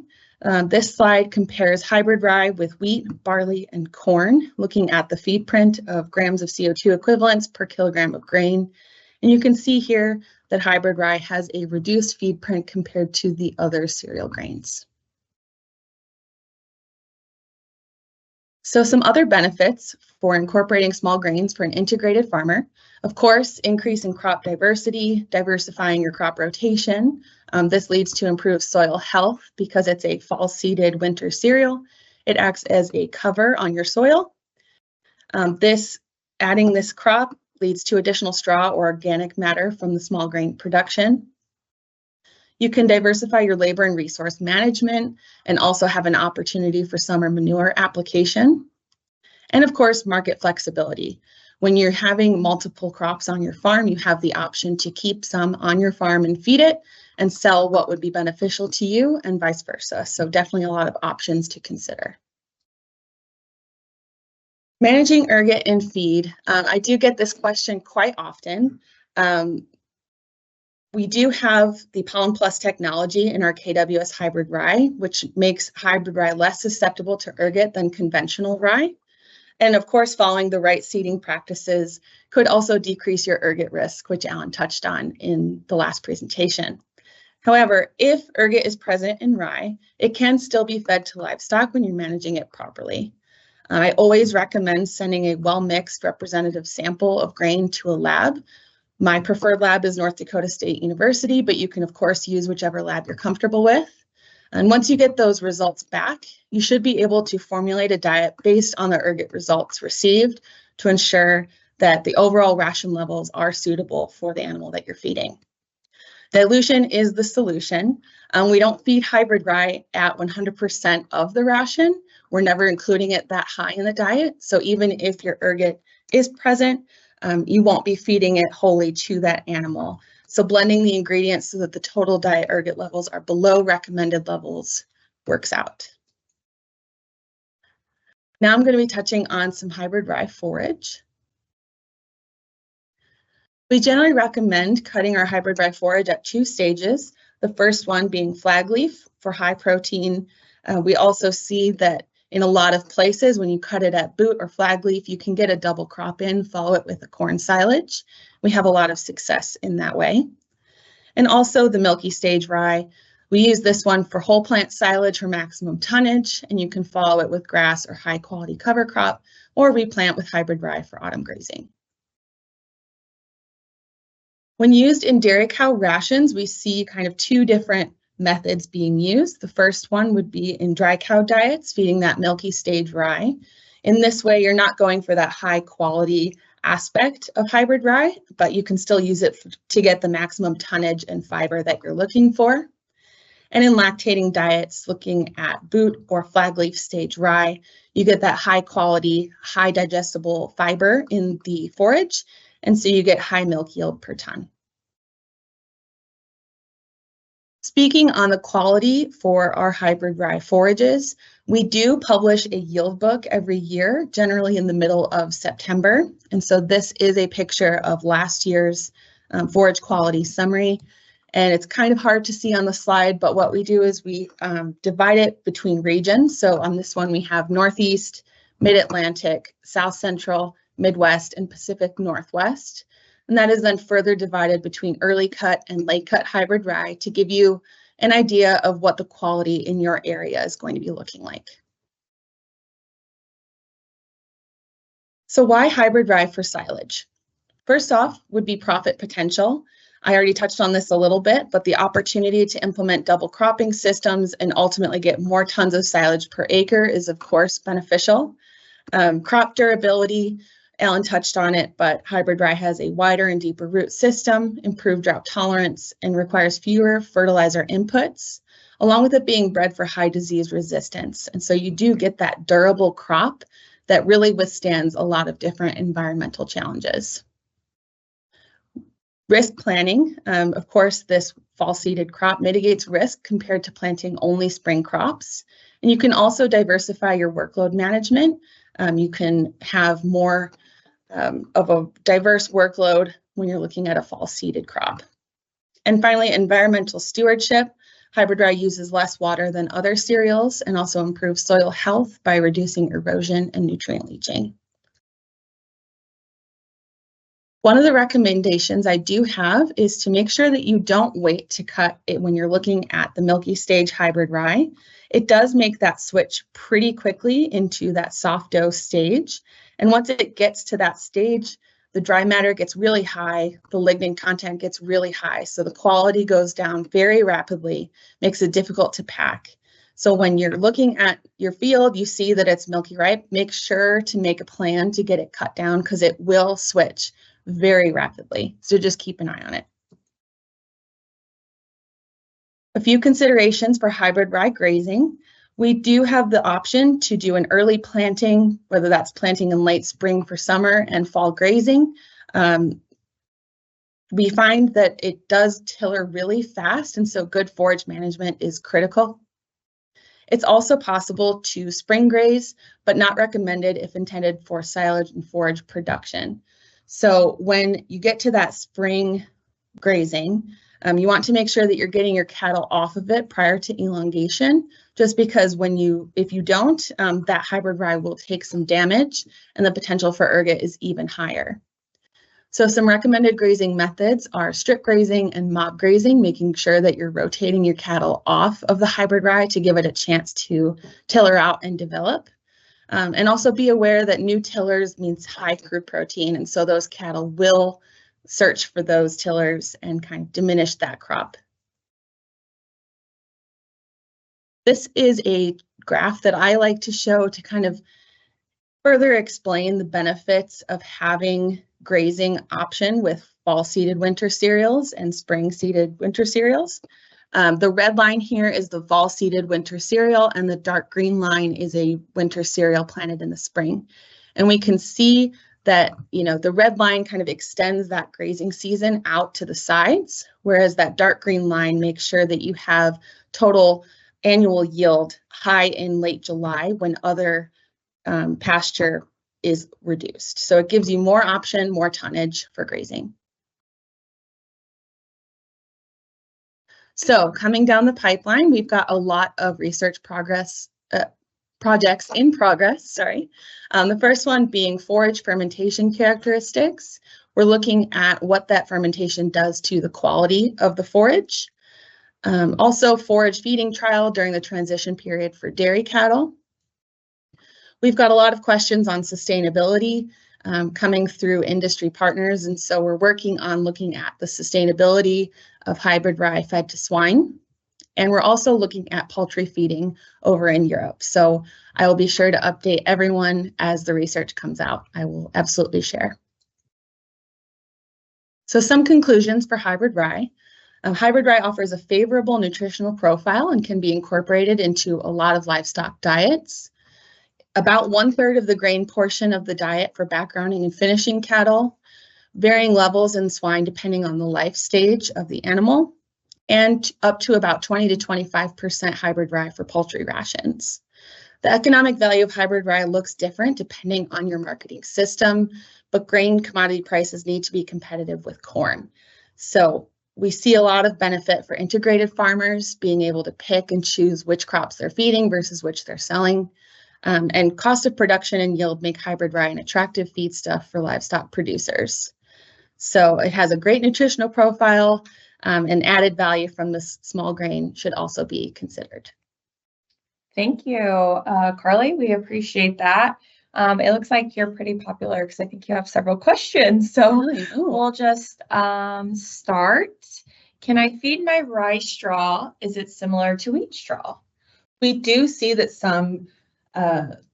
This slide compares hybrid rye with wheat, barley, and corn, looking at the feed print of grams of CO2 equivalents per kilogram of grain. And you can see here that hybrid rye has a reduced feed print compared to the other cereal grains. So some other benefits for incorporating small grains for an integrated farmer: of course, increase in crop diversity, diversifying your crop rotation. This leads to improved soil health because it's a fall seeded winter cereal. It acts as a cover on your soil. Adding this crop leads to additional straw or organic matter from the small grain production. You can diversify your labor and resource management and also have an opportunity for summer manure application. And of course, market flexibility. When you're having multiple crops on your farm, you have the option to keep some on your farm and feed it and sell what would be beneficial to you and vice versa. So definitely a lot of options to consider. Managing ergot in feed. I do get this question quite often. We do have the Pollen Plus technology in our KWS Hybrid Rye, which makes hybrid rye less susceptible to ergot than conventional rye. And of course, following the right seeding practices could also decrease your ergot risk, which Alan touched on in the last presentation. However, if ergot is present in rye, it can still be fed to livestock when you're managing it properly. I always recommend sending a well-mixed representative sample of grain to a lab. My preferred lab is North Dakota State University, but you can of course use whichever lab you're comfortable with. And once you get those results back, you should be able to formulate a diet based on the ergot results received to ensure that the overall ration levels are suitable for the animal that you're feeding. Dilution is the solution. We don't feed hybrid rye at 100% of the ration. We're never including it that high in the diet. So even if your ergot is present, you won't be feeding it wholly to that animal. So blending the ingredients so that the total diet ergot levels are below recommended levels works out. Now I'm going to be touching on some hybrid rye forage. We generally recommend cutting our hybrid rye forage at 2 stages. The first one being flag leaf for high protein. We also see that in a lot of places, when you cut it at boot or flag leaf, you can get a double crop in, follow it with a corn silage. We have a lot of success in that way. And also the milky stage rye. We use this one for whole plant silage for maximum tonnage, and you can follow it with grass or high quality cover crop, or replant with hybrid rye for autumn grazing. When used in dairy cow rations, we see kind of 2 different methods being used. The first one would be in dry cow diets, feeding that milky stage rye. In this way, you're not going for that high quality aspect of hybrid rye, but you can still use it to get the maximum tonnage and fiber that you're looking for. And in lactating diets, looking at boot or flag leaf stage rye, you get that high quality, high digestible fiber in the forage, and so you get high milk yield per ton. Speaking on the quality for our hybrid rye forages, we do publish a yield book every year, generally in the middle of September. And so this is a picture of last year's forage quality summary. And it's kind of hard to see on the slide, but what we do is we divide it between regions. So on this one, we have Northeast, Mid-Atlantic, South Central, Midwest, and Pacific Northwest. And that is then further divided between early cut and late cut hybrid rye to give you an idea of what the quality in your area is going to be looking like. So why hybrid rye for silage? First off would be profit potential. I already touched on this a little bit, but the opportunity to implement double cropping systems and ultimately get more tons of silage per acre is of course beneficial. Crop durability, Alan touched on it, but hybrid rye has a wider and deeper root system, improved drought tolerance, and requires fewer fertilizer inputs, along with it being bred for high disease resistance. And so you do get that durable crop that really withstands a lot of different environmental challenges. Risk planning, of course, this fall seeded crop mitigates risk compared to planting only spring crops. And you can also diversify your workload management. You can have more of a diverse workload when you're looking at a fall seeded crop. And finally, environmental stewardship. Hybrid rye uses less water than other cereals and also improves soil health by reducing erosion and nutrient leaching. One of the recommendations I do have is to make sure that you don't wait to cut it when you're looking at the milky stage hybrid rye. It does make that switch pretty quickly into that soft dough stage. And once it gets to that stage, the dry matter gets really high, the lignin content gets really high, so the quality goes down very rapidly, makes it difficult to pack. So when you're looking at your field, you see that it's milky ripe, make sure to make a plan to get it cut down because it will switch very rapidly. So just keep an eye on it. A few considerations for hybrid rye grazing. We do have the option to do an early planting, whether that's planting in late spring for summer and fall grazing. We find that it does tiller really fast, and so good forage management is critical. It's also possible to spring graze, but not recommended if intended for silage and forage production. So when you get to that spring grazing, you want to make sure that you're getting your cattle off of it prior to elongation, just because if you don't, that hybrid rye will take some damage and the potential for ergot is even higher. So some recommended grazing methods are strip grazing and mob grazing, making sure that you're rotating your cattle off of the hybrid rye to give it a chance to tiller out and develop. And also be aware that new tillers means high crude protein, and so those cattle will search for those tillers and kind of diminish that crop. This is a graph that I like to show to kind of further explain the benefits of having grazing option with fall seeded winter cereals and spring seeded winter cereals. The red line here is the fall seeded winter cereal, and the dark green line is a winter cereal planted in the spring. And we can see that, the red line kind of extends that grazing season out to the sides, whereas that dark green line makes sure that you have total annual yield high in late July when other pasture is reduced. So it gives you more option, more tonnage for grazing. So coming down the pipeline, we've got a lot of research projects in progress, The first one being forage fermentation characteristics. We're looking at what that fermentation does to the quality of the forage. Also forage feeding trial during the transition period for dairy cattle. We've got a lot of questions on sustainability coming through industry partners, and so we're working on looking at the sustainability of hybrid rye fed to swine. And we're also looking at poultry feeding over in Europe. So I will be sure to update everyone as the research comes out. I will absolutely share. So some conclusions for hybrid rye. Hybrid rye offers a favorable nutritional profile and can be incorporated into a lot of livestock diets. About 1/3 of the grain portion of the diet for backgrounding and finishing cattle, varying levels in swine depending on the life stage of the animal, and up to about 20 to 25% hybrid rye for poultry rations. The economic value of hybrid rye looks different depending on your marketing system, but grain commodity prices need to be competitive with corn. So we see a lot of benefit for integrated farmers being able to pick and choose which crops they're feeding versus which they're selling. And cost of production and yield make hybrid rye an attractive feedstuff for livestock producers. So it has a great nutritional profile, and added value from this small grain should also be considered. Thank you, Carly. We appreciate that. It looks like you're pretty popular because I think you have several questions. So we'll just start. Can I feed my rye straw? Is it similar to wheat straw? We do see that some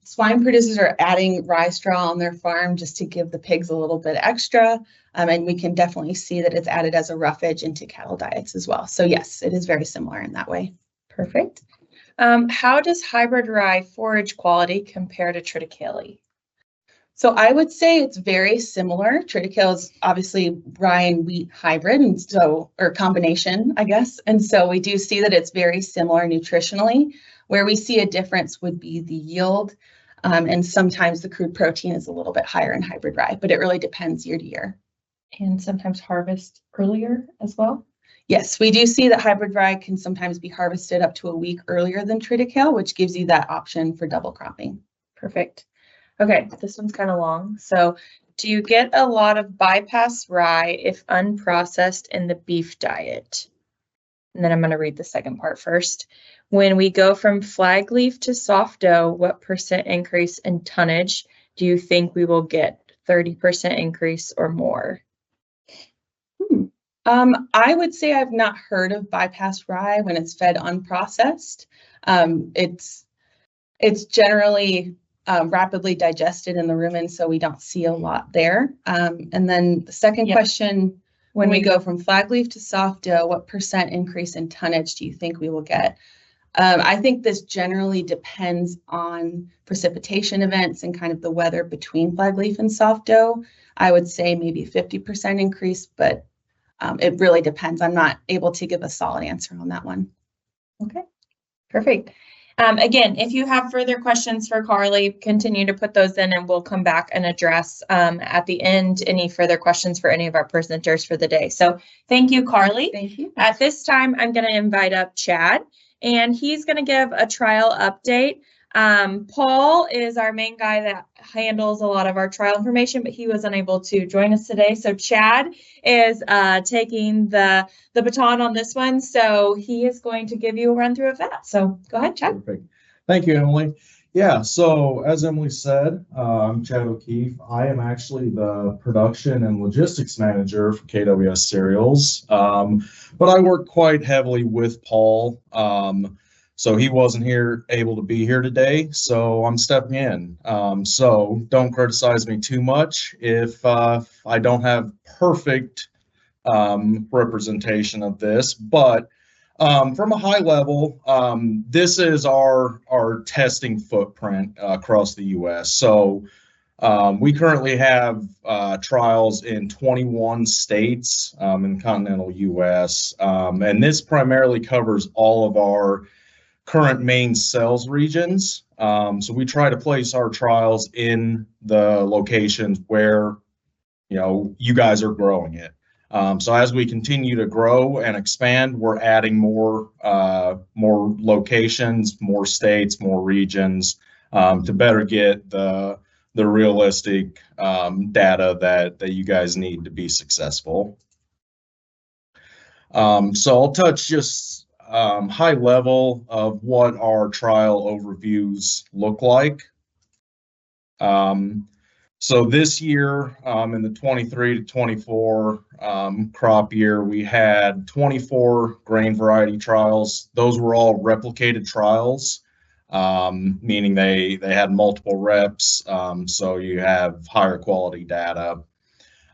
swine producers are adding rye straw on their farm just to give the pigs a little bit extra. And we can definitely see that it's added as a roughage into cattle diets as well. So yes, it is very similar in that way. Perfect. How does hybrid rye forage quality compare to triticale? So I would say it's very similar. Triticale is obviously rye and wheat hybrid, and so, or combination, I guess. And so we do see that it's very similar nutritionally. Where we see a difference would be the yield. And sometimes the crude protein is a little bit higher in hybrid rye, but it really depends year to year. And sometimes harvest earlier as well. Yes, we do see that hybrid rye can sometimes be harvested up to a week earlier than triticale, which gives you that option for double cropping. Perfect. Okay, this one's kind of long. So, do you get a lot of bypass rye if unprocessed in the beef diet? And then I'm going to read the second part first. When we go from flag leaf to soft dough, what % increase in tonnage do you think we will get? 30% increase or more? I would say I've not heard of bypass rye when it's fed unprocessed. It's generally rapidly digested in the rumen, so we don't see a lot there. And then the second question, when we go from flag leaf to soft dough, what % increase in tonnage do you think we will get? I think this generally depends on precipitation events and kind of the weather between flag leaf and soft dough. I would say maybe 50% increase, but it really depends. I'm not able to give a solid answer on that one. Okay, perfect. Again, if you have further questions for Carly, continue to put those in and we'll come back and address at the end any further questions for any of our presenters for the day. So thank you, Carly. Thank you. At this time, I'm going to invite up Chad, and he's going to give a trial update. Paul is our main guy that handles a lot of our trial information, but he was unable to join us today. So Chad is taking the baton on this one. So he is going to give you a run through of that. So go ahead, Chad. Perfect. Thank you, Emily. Yeah, so as Emily said, I'm Chad O'Keefe. I am actually the production and logistics manager for KWS Cereals, but I work quite heavily with Paul. So he wasn't able to be here today, so I'm stepping in. So don't criticize me too much if I don't have perfect representation of this, but from a high level, this is our testing footprint across the U.S. So we currently have trials in 21 states in the continental U.S., and this primarily covers all of our current main sales regions. So we try to place our trials in the locations where, you guys are growing it. So as we continue to grow and expand, we're adding more locations, more states, more regions to better get the realistic data that you guys need to be successful. So I'll touch just high level of what our trial overviews look like. So this year, in the 23 to 24 crop year, we had 24 grain variety trials. Those were all replicated trials, meaning they had multiple reps, so you have higher quality data.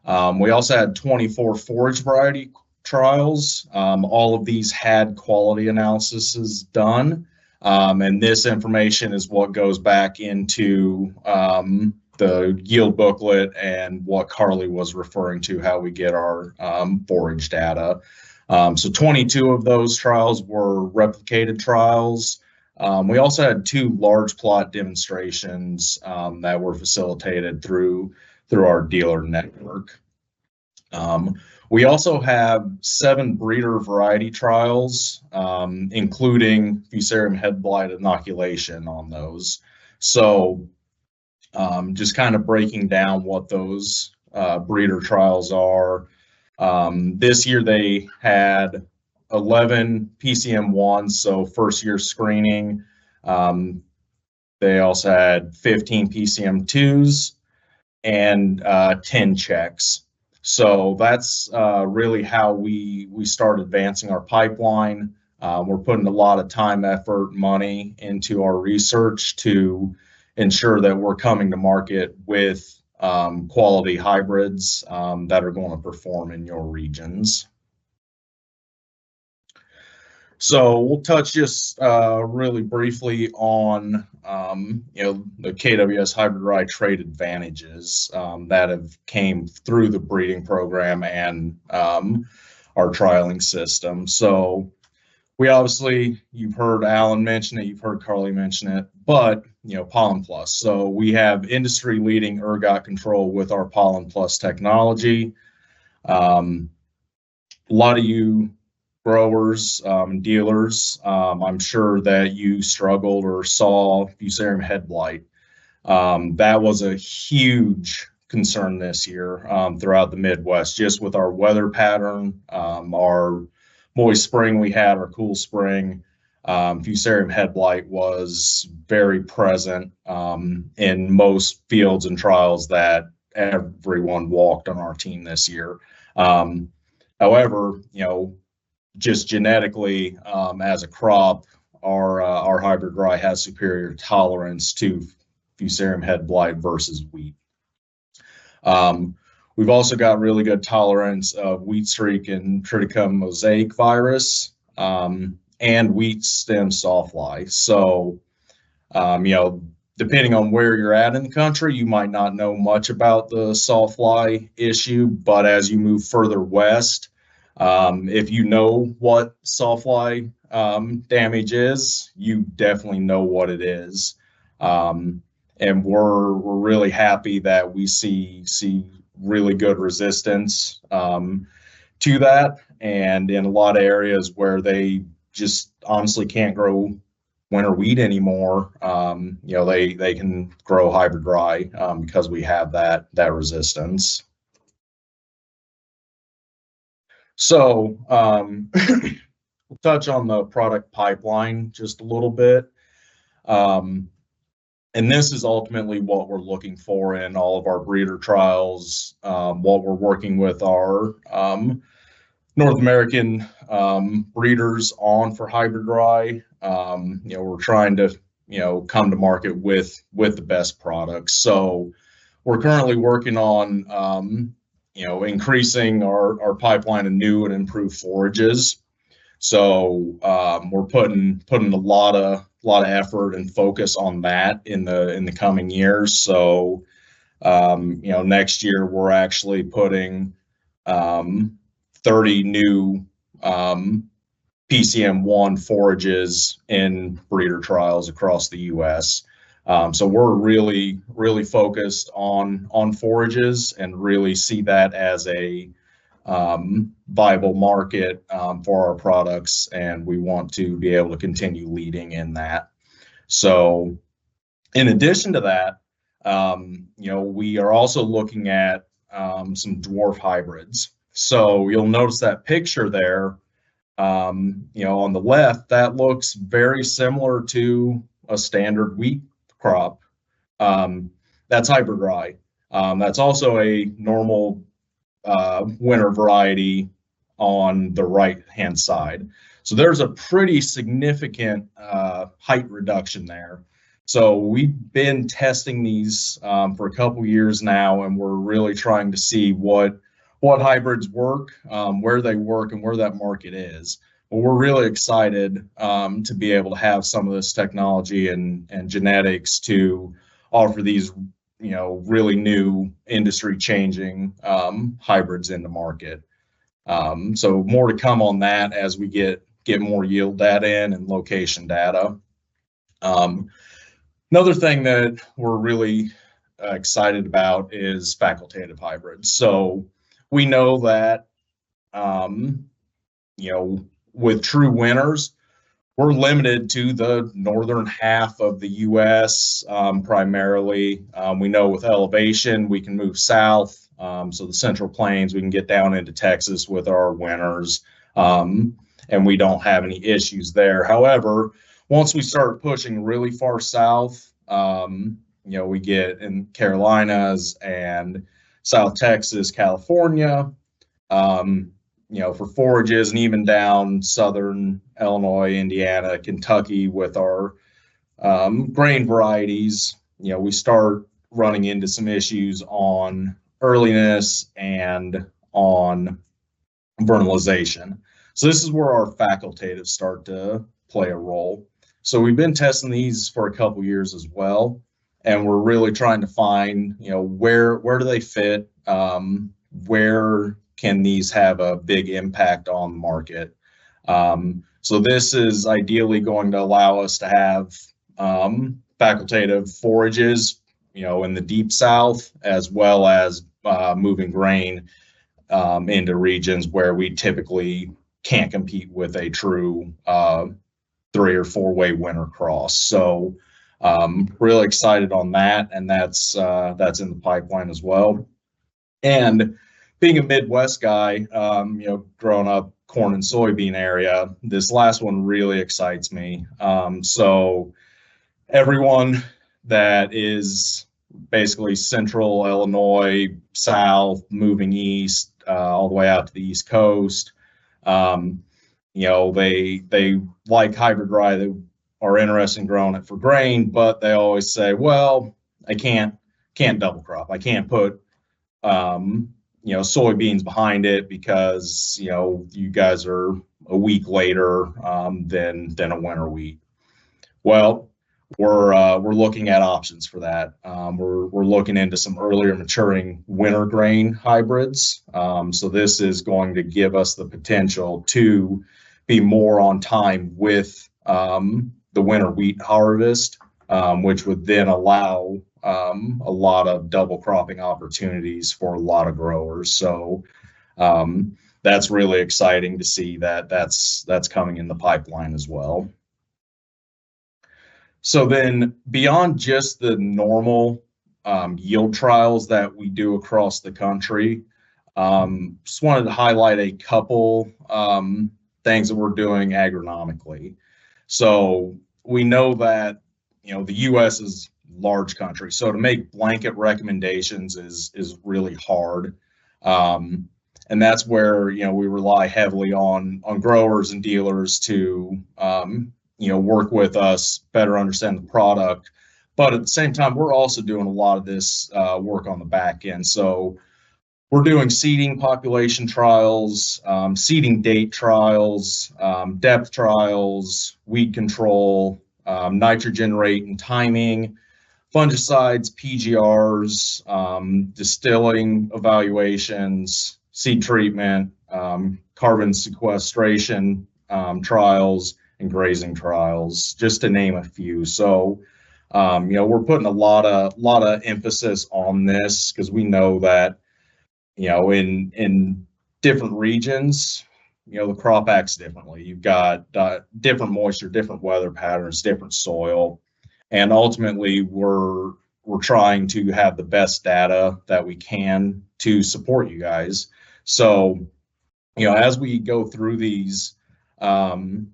We also had 24 forage variety trials. All of these had quality analyses done, and this information is what goes back into the yield booklet and what Carly was referring to, how we get our forage data. So 22 of those trials were replicated trials. We also had 2 large plot demonstrations that were facilitated through our dealer network. We also have 7 breeder variety trials, including Fusarium head blight inoculation on those. So just kind of breaking down what those breeder trials are. This year they had 11 PCM1s, so first year screening. They also had 15 PCM2s and 10 checks. So that's really how we start advancing our pipeline. We're putting a lot of time, effort, money into our research to ensure that we're coming to market with quality hybrids that are going to perform in your regions. So we'll touch just really briefly on the KWS Hybrid Rye trait advantages that have came through the breeding program and our trialing system. So We obviously, you've heard Alan mention it, you've heard Carly mention it, but Pollen Plus. So we have industry leading ergot control with our Pollen Plus technology. A lot of you growers, dealers, I'm sure that you struggled or saw Fusarium head blight. That was a huge concern this year throughout the Midwest, just with our weather pattern, our moist spring we had, our cool spring. Fusarium head blight was very present in most fields and trials that everyone walked on our team this year. However, just genetically as a crop, our hybrid rye has superior tolerance to Fusarium head blight versus wheat. We've also got really good tolerance of wheat streak and triticum mosaic virus and wheat stem sawfly. So, depending on where you're at in the country, you might not know much about the sawfly issue, but as you move further west, if you know what sawfly damage is, you definitely know what it is. And we're really happy that we see really good resistance to that. And in a lot of areas where they just honestly can't grow winter wheat anymore, they can grow hybrid rye because we have that resistance. So we'll touch on the product pipeline just a little bit. And this is ultimately what we're looking for in all of our breeder trials, what we're working with our North American breeders on for hybrid rye. We're trying to, come to market with the best products. So we're currently working on, increasing our pipeline of new and improved forages. So we're putting a lot of effort and focus on that in the coming years. So next year we're actually putting 30 new PCM1 forages in breeder trials across the U.S. So we're really focused on forages and really see that as a viable market for our products, and we want to be able to continue leading in that. So in addition to that, we are also looking at some dwarf hybrids. So you'll notice that picture there, on the left, that looks very similar to a standard wheat crop. That's hybrid rye. That's also a normal winter variety on the right-hand side. So there's a pretty significant height reduction there. So we've been testing these for a couple years now, and we're really trying to see what hybrids work, where they work, and where that market is. But we're really excited to be able to have some of this technology and genetics to offer these really new industry-changing hybrids in the market. So more to come on that as we get more yield data in and location data. Another thing that we're really excited about is facultative hybrids. So we know that with true winners, we're limited to the northern half of the U.S. Primarily. We know with elevation, we can move south. So the Central Plains, we can get down into Texas with our winners, and we don't have any issues there. However, once we start pushing really far south, we get in Carolinas and South Texas, California, for forages, and even down southern Illinois, Indiana, Kentucky with our grain varieties, we start running into some issues on earliness and on vernalization. So this is where our facultatives start to play a role. So we've been testing these for a couple years as well, and we're really trying to find, where do they fit, where can these have a big impact on the market. So this is ideally going to allow us to have facultative forages, in the deep south, as well as moving grain into regions where we typically can't compete with a true 3 or 4 way winter cross. So really excited on that, and that's in the pipeline as well. And being a Midwest guy, growing up corn and soybean area, this last one really excites me. So everyone that is basically central Illinois, south, moving east, all the way out to the East Coast, they like hybrid rye. They are interested in growing it for grain, but they always say, well, I can't double crop. I can't put soybeans behind it because you guys are a week later than a winter wheat. Well, we're looking at options for that. We're looking into some earlier maturing winter grain hybrids. So this is going to give us the potential to be more on time with the winter wheat harvest, which would then allow a lot of double cropping opportunities for a lot of growers. So that's really exciting to see that that's coming in the pipeline as well. So then beyond just the normal yield trials that we do across the country, just wanted to highlight a couple things that we're doing agronomically. So we know that the U.S. is a large country, so to make blanket recommendations is really hard, and that's where we rely heavily on growers and dealers to work with us, better understand the product. But at the same time, we're also doing a lot of this work on the back end. So we're doing seeding population trials, seeding date trials, depth trials, weed control, nitrogen rate and timing, fungicides, PGRs, distilling evaluations, seed treatment, carbon sequestration trials, and grazing trials, just to name a few. So, we're putting a lot of emphasis on this because we know that, in different regions, the crop acts differently. You've got different moisture, different weather patterns, different soil, and ultimately we're trying to have the best data that we can to support you guys. So, as we go through these, and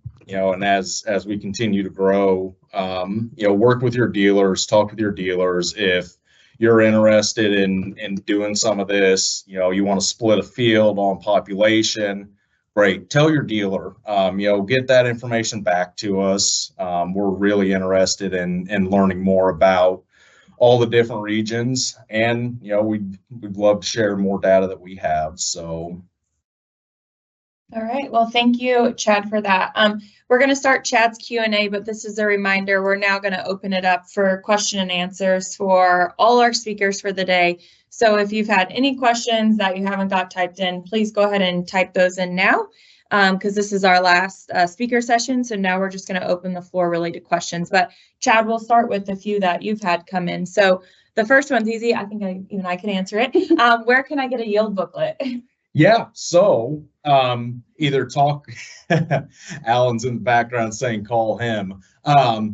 as we continue to grow, work with your dealers, talk with your dealers. If you're interested in doing some of this, you want to split a field on population, great. Tell your dealer, get that information back to us. We're really interested in learning more about all the different regions, and we'd love to share more data that we have. So. All right. Well, thank you, Chad, for that. We're going to start Chad's Q&A, but this is a reminder. We're now going to open it up for question and answers for all our speakers for the day. So if you've had any questions that you haven't got typed in, please go ahead and type those in now, because this is our last speaker session. So now we're just going to open the floor really to questions. But Chad, we'll start with a few that you've had come in. So the first one's easy. I think even I can answer it. Where can I get a yield booklet? Yeah, so either talk, Alan's in the background saying call him.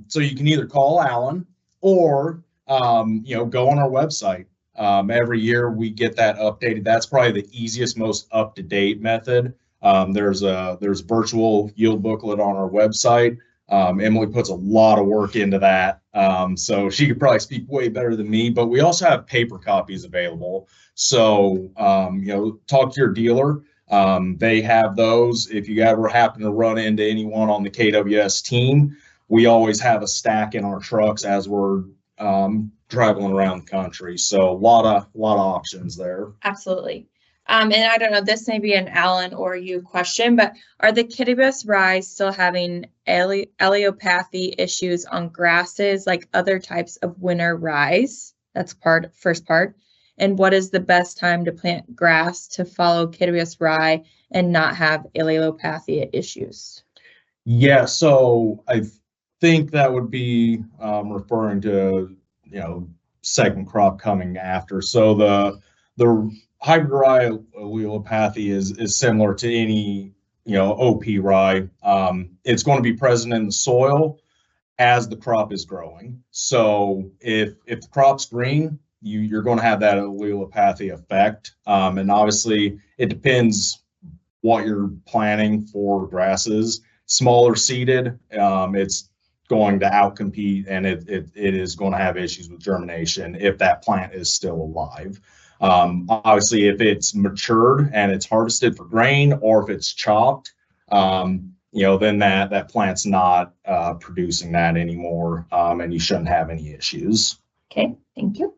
So you can either call Alan or, go on our website. Every year we get that updated. That's probably the easiest, most up-to-date method. There's a virtual yield booklet on our website. Emily puts a lot of work into that. So she could probably speak way better than me, but we also have paper copies available. So, talk to your dealer. They have those. If you ever happen to run into anyone on the KWS team, we always have a stack in our trucks as we're traveling around the country. So a lot of options there. Absolutely. And I don't know, this may be an Alan or you question, but are the KWS rye still having allelopathy issues on grasses like other types of winter ryes? That's first part. And what is the best time to plant grass to follow KWS rye and not have allelopathy issues? Yeah, so I think that would be referring to, second crop coming after. So the hybrid rye allelopathy is similar to any, OP rye. It's going to be present in the soil as the crop is growing. So if the crop's green, you're going to have that allelopathy effect. And obviously it depends what you're planting for grasses. Smaller seeded, it's going to outcompete, and it is going to have issues with germination if that plant is still alive. Obviously, if it's matured and it's harvested for grain, or if it's chopped, then that plant's not producing that anymore, and you shouldn't have any issues. Okay, thank you.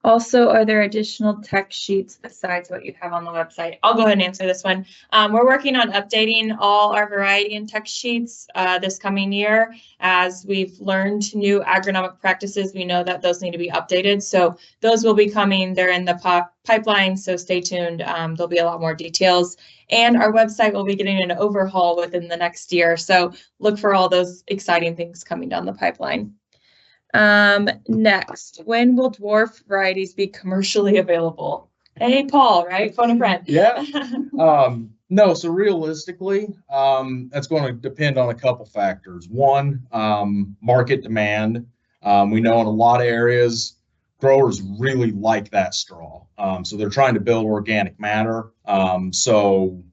Also, are there additional tech sheets besides what you have on the website? I'll go ahead and answer this one. We're working on updating all our variety and tech sheets this coming year. As we've learned new agronomic practices, we know that those need to be updated. So those will be coming. They're in the pipeline, so stay tuned. There'll be a lot more details. And our website will be getting an overhaul within the next year. So look for all those exciting things coming down the pipeline. Next, when will dwarf varieties be commercially available? Hey, Paul, right? Phone a friend. Yeah. No, so realistically, that's going to depend on a couple factors. One, market demand. We know in a lot of areas, growers really like that straw. So they're trying to build organic matter. So,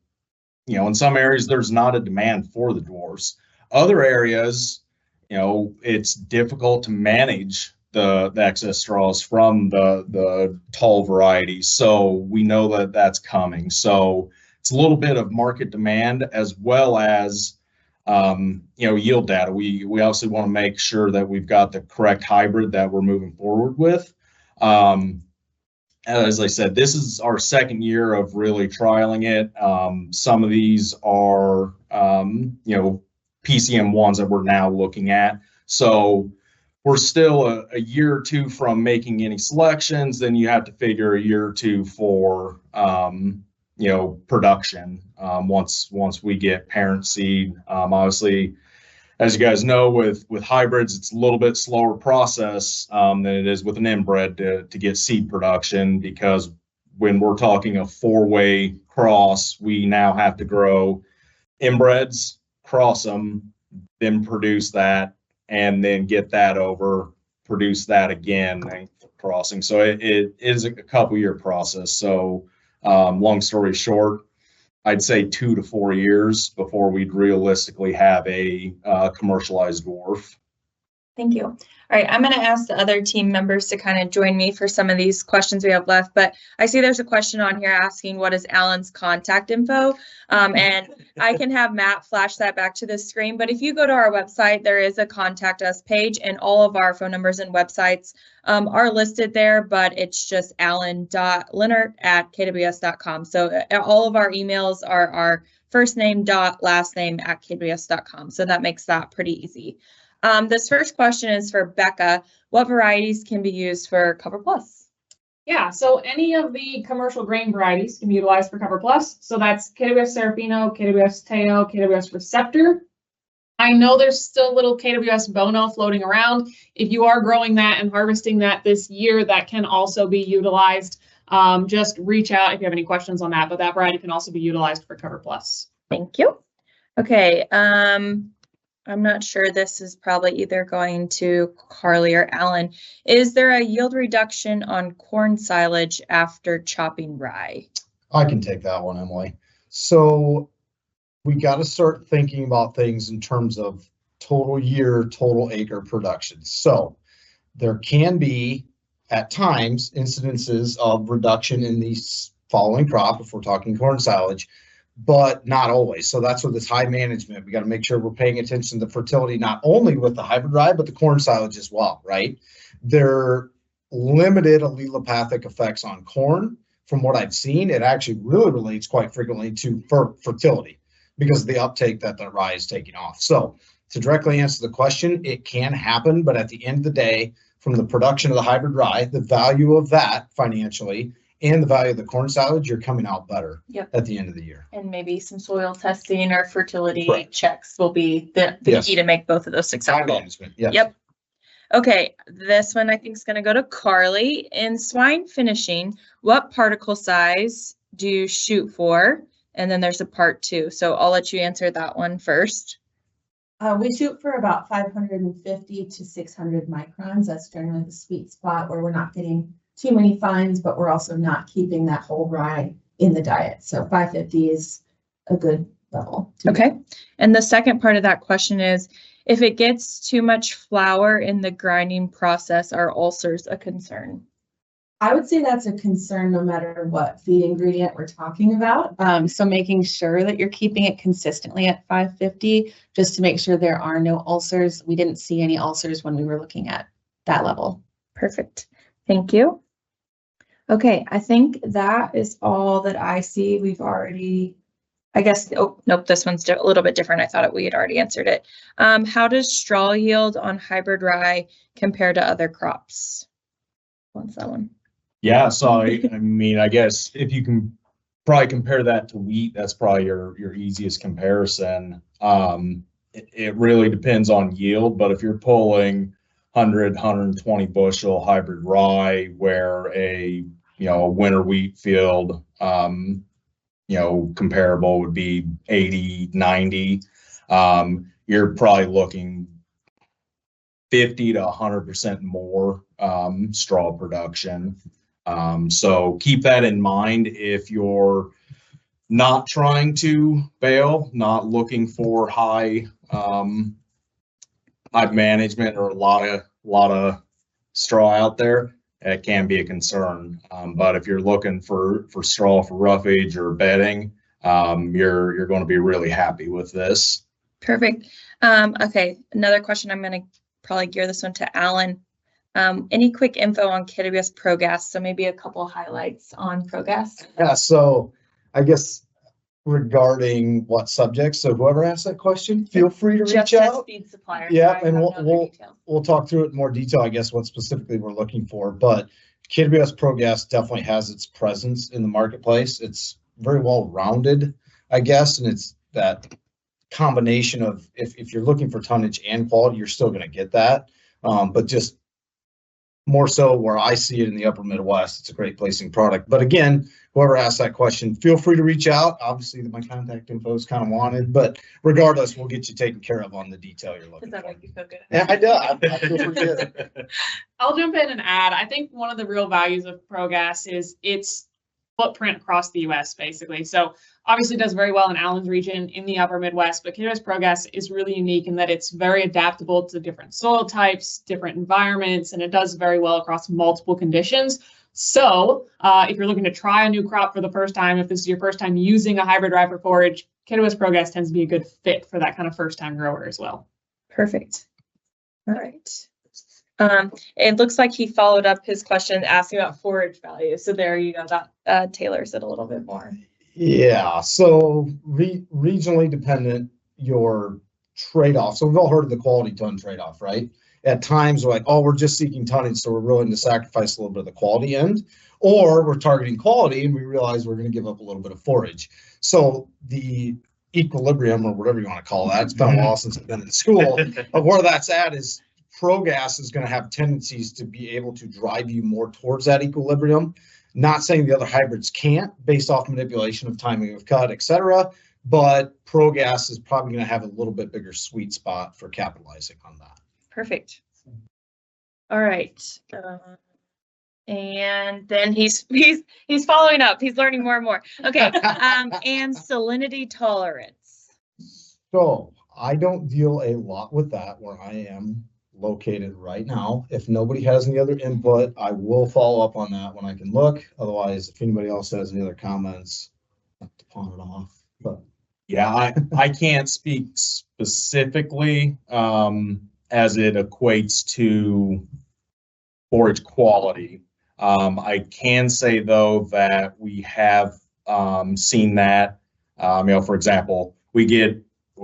in some areas, there's not a demand for the dwarfs. Other areas, it's difficult to manage the excess straws from the tall varieties. So we know that that's coming. So it's a little bit of market demand as well as, yield data. We obviously want to make sure that we've got the correct hybrid that we're moving forward with. As I said, this is our second year of really trialing it. Some of these are, PCM ones that we're now looking at. So we're still a year or two from making any selections. Then you have to figure a year or two for, production once we get parent seed. Obviously, as you guys know, with hybrids, it's a little bit slower process than it is with an inbred to get seed production, because when we're talking a 4-way cross, we now have to grow inbreds, cross them, then produce that, and then get that over, produce that again, and crossing. So it is a couple-year process. So long story short, I'd say 2 to 4 years before we'd realistically have a commercialized dwarf. Thank you. All right, I'm going to ask the other team members to kind of join me for some of these questions we have left, but I see there's a question on here asking what is Alan's contact info, and I can have Matt flash that back to the screen, but if you go to our website, there is a contact us page, and all of our phone numbers and websites are listed there, but it's just alan.leonard@kws.com. So all of our emails are our first name dot last name at kws.com. So that makes that pretty easy. This first question is for Becca. What varieties can be used for Cover Plus? Yeah, so any of the commercial grain varieties can be utilized for Cover Plus. So that's KWS Serafino, KWS Teo, KWS Receptor. I know there's still a little KWS Bono floating around. If you are growing that and harvesting that this year, that can also be utilized. Just reach out if you have any questions on that, but that variety can also be utilized for Cover Plus. Thank you. Okay, I'm not sure, this is probably either going to Carly or Alan. Is there a yield reduction on corn silage after chopping rye? I can take that one, Emily. So we got to start thinking about things in terms of total year, total acre production. So there can be, at times, incidences of reduction in the following crop, if we're talking corn silage, but not always. So that's where this high management, we got to make sure we're paying attention to the fertility, not only with the hybrid rye, but the corn silage as well, right? They're limited allelopathic effects on corn. From what I've seen, it actually really relates quite frequently to fertility because of the uptake that the rye is taking off. So to directly answer the question, it can happen, but at the end of the day, from the production of the hybrid rye, the value of that financially, and the value of the corn silage, you're coming out better at the end of the year. And maybe some soil testing or fertility Correct. checks will be the key to make both of those successful. Management, yes. Yep. Okay, this one I think is going to go to Carly. In swine finishing, what particle size do you shoot for? And then there's a part 2. So I'll let you answer that one first. We shoot for about 550 to 600 microns. That's generally the sweet spot where we're not getting too many fines, but we're also not keeping that whole rye in the diet. So 550 is a good level. Okay. And the second part of that question is, if it gets too much flour in the grinding process, are ulcers a concern? I would say that's a concern no matter what feed ingredient we're talking about. So making sure that you're keeping it consistently at 550, just to make sure there are no ulcers. We didn't see any ulcers when we were looking at that level. Perfect. Thank you. Okay, I think that is all that I see. We've already, I guess, oh, nope, this one's a little bit different. I thought we had already answered it. How does straw yield on hybrid rye compare to other crops? What's that one? Yeah, so I mean, I guess if you can probably compare that to wheat, that's probably your easiest comparison. It really depends on yield, but if you're pulling 100, 120 bushel hybrid rye, where a winter wheat field, comparable would be 80, 90, you're probably looking 50 to 100% more straw production. So keep that in mind if you're not trying to bale, not looking for high management or a lot of straw out there. It can be a concern. But if you're looking for straw for roughage or bedding, you're going to be really happy with this. Perfect. Okay, another question. I'm going to probably gear this one to Alan. Any quick info on KWS ProGas? So maybe a couple highlights on ProGas. Yeah, so I guess regarding what subject, so whoever asked that question, feel free to reach Just as out. feed supplier. Yeah, so and we'll we'll talk through it in more detail, I guess, what specifically we're looking for. But KWS ProGas definitely has its presence in the marketplace. It's very well rounded, I guess, and it's that combination of if you're looking for tonnage and quality, you're still going to get that. But just more so where I see it in the upper Midwest, it's a great placing product. But again, whoever asked that question, feel free to reach out. Obviously, my contact info is kind of wanted, but regardless, we'll get you taken care of on the detail you're looking Does that for. make you feel good? Yeah, I do. I feel pretty good. I'll jump in and add, I think one of the real values of ProGas is its footprint across the US, basically. So obviously does very well in Allen's region in the upper Midwest, but KWS ProGas is really unique in that it's very adaptable to different soil types, different environments, and it does very well across multiple conditions. So if you're looking to try a new crop for the first time, if this is your first time using a hybrid rye for forage, KWS ProGas tends to be a good fit for that kind of first time grower as well. Perfect. All right. It looks like he followed up his question asking about forage value. So there you go. That tailors it a little bit more. Yeah, so regionally dependent, your trade-off. So we've all heard of the quality ton trade-off, right? At times we're like, oh, we're just seeking tonnage, so we're willing to sacrifice a little bit of the quality end, or we're targeting quality and we realize we're going to give up a little bit of forage. So the equilibrium, or whatever you want to call that, it's been a while since I've been in school, but where that's at is ProGas is going to have tendencies to be able to drive you more towards that equilibrium. Not saying the other hybrids can't, based off manipulation of timing of cut, etc. But ProGas is probably going to have a little bit bigger sweet spot for capitalizing on that. Perfect. All right. And then he's following up. He's learning more and more. Okay. And salinity tolerance. So I don't deal a lot with that where I am located right now. If nobody has any other input, I will follow up on that when I can look. Otherwise, if anybody else has any other comments, I have to pawn it off. But yeah, I can't speak specifically as it equates to forage quality. I can say though that we have seen that, for example, we've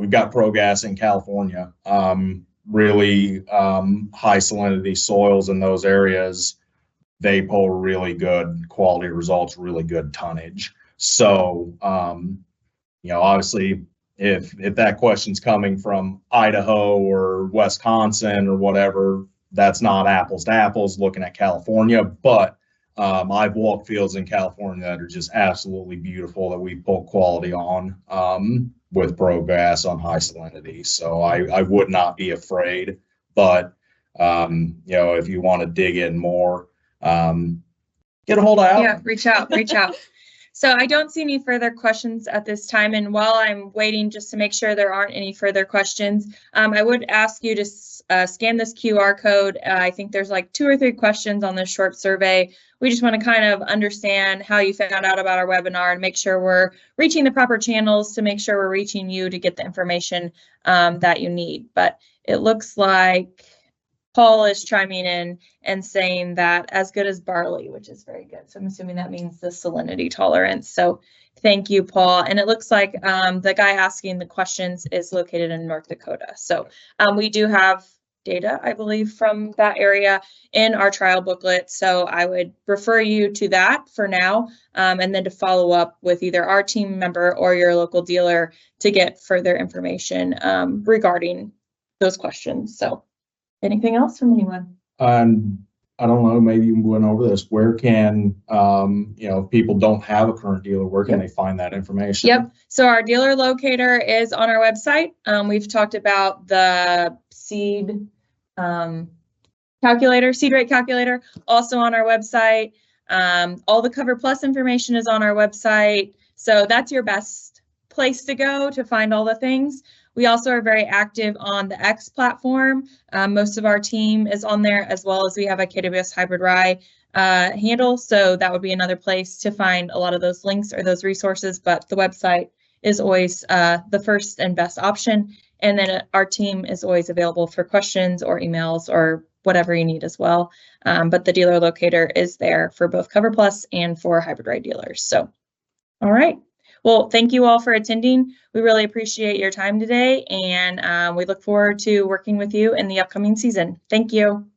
got ProGas in California. really high salinity soils in those areas, they pull really good quality results, really good tonnage. So, obviously, if that question's coming from Idaho or Wisconsin or whatever, that's not apples to apples looking at California. But I've walked fields in California that are just absolutely beautiful that we pull quality on with ProGas on high salinity. So I would not be afraid. But if you want to dig in more, get a hold of Al. Yeah, reach out. So I don't see any further questions at this time. And while I'm waiting just to make sure there aren't any further questions, I would ask you to scan this QR code. I think there's like 2 or 3 questions on this short survey. We just want to kind of understand how you found out about our webinar and make sure we're reaching the proper channels to make sure we're reaching you to get the information that you need. But it looks like Paul is chiming in and saying that as good as barley, which is very good. So I'm assuming that means the salinity tolerance. So thank you, Paul. And it looks like the guy asking the questions is located in North Dakota. So we do have data, I believe, from that area in our trial booklet. So I would refer you to that for now, and then to follow up with either our team member or your local dealer to get further information regarding those questions. So anything else from anyone? I don't know, maybe you went over this. Where can, if people don't have a current dealer, where can they find that information? Yep. So our dealer locator is on our website. We've talked about the seed rate calculator, also on our website. All the Cover Plus information is on our website. So that's your best place to go to find all the things. We also are very active on the X platform. Most of our team is on there, as well as we have a KWS Hybrid Rye handle. So that would be another place to find a lot of those links or those resources. But the website is always the first and best option. And then our team is always available for questions or emails or whatever you need as well. But the dealer locator is there for both Cover Plus and for Hybrid Rye dealers. So, all right. Well, thank you all for attending. We really appreciate your time today, and we look forward to working with you in the upcoming season. Thank you.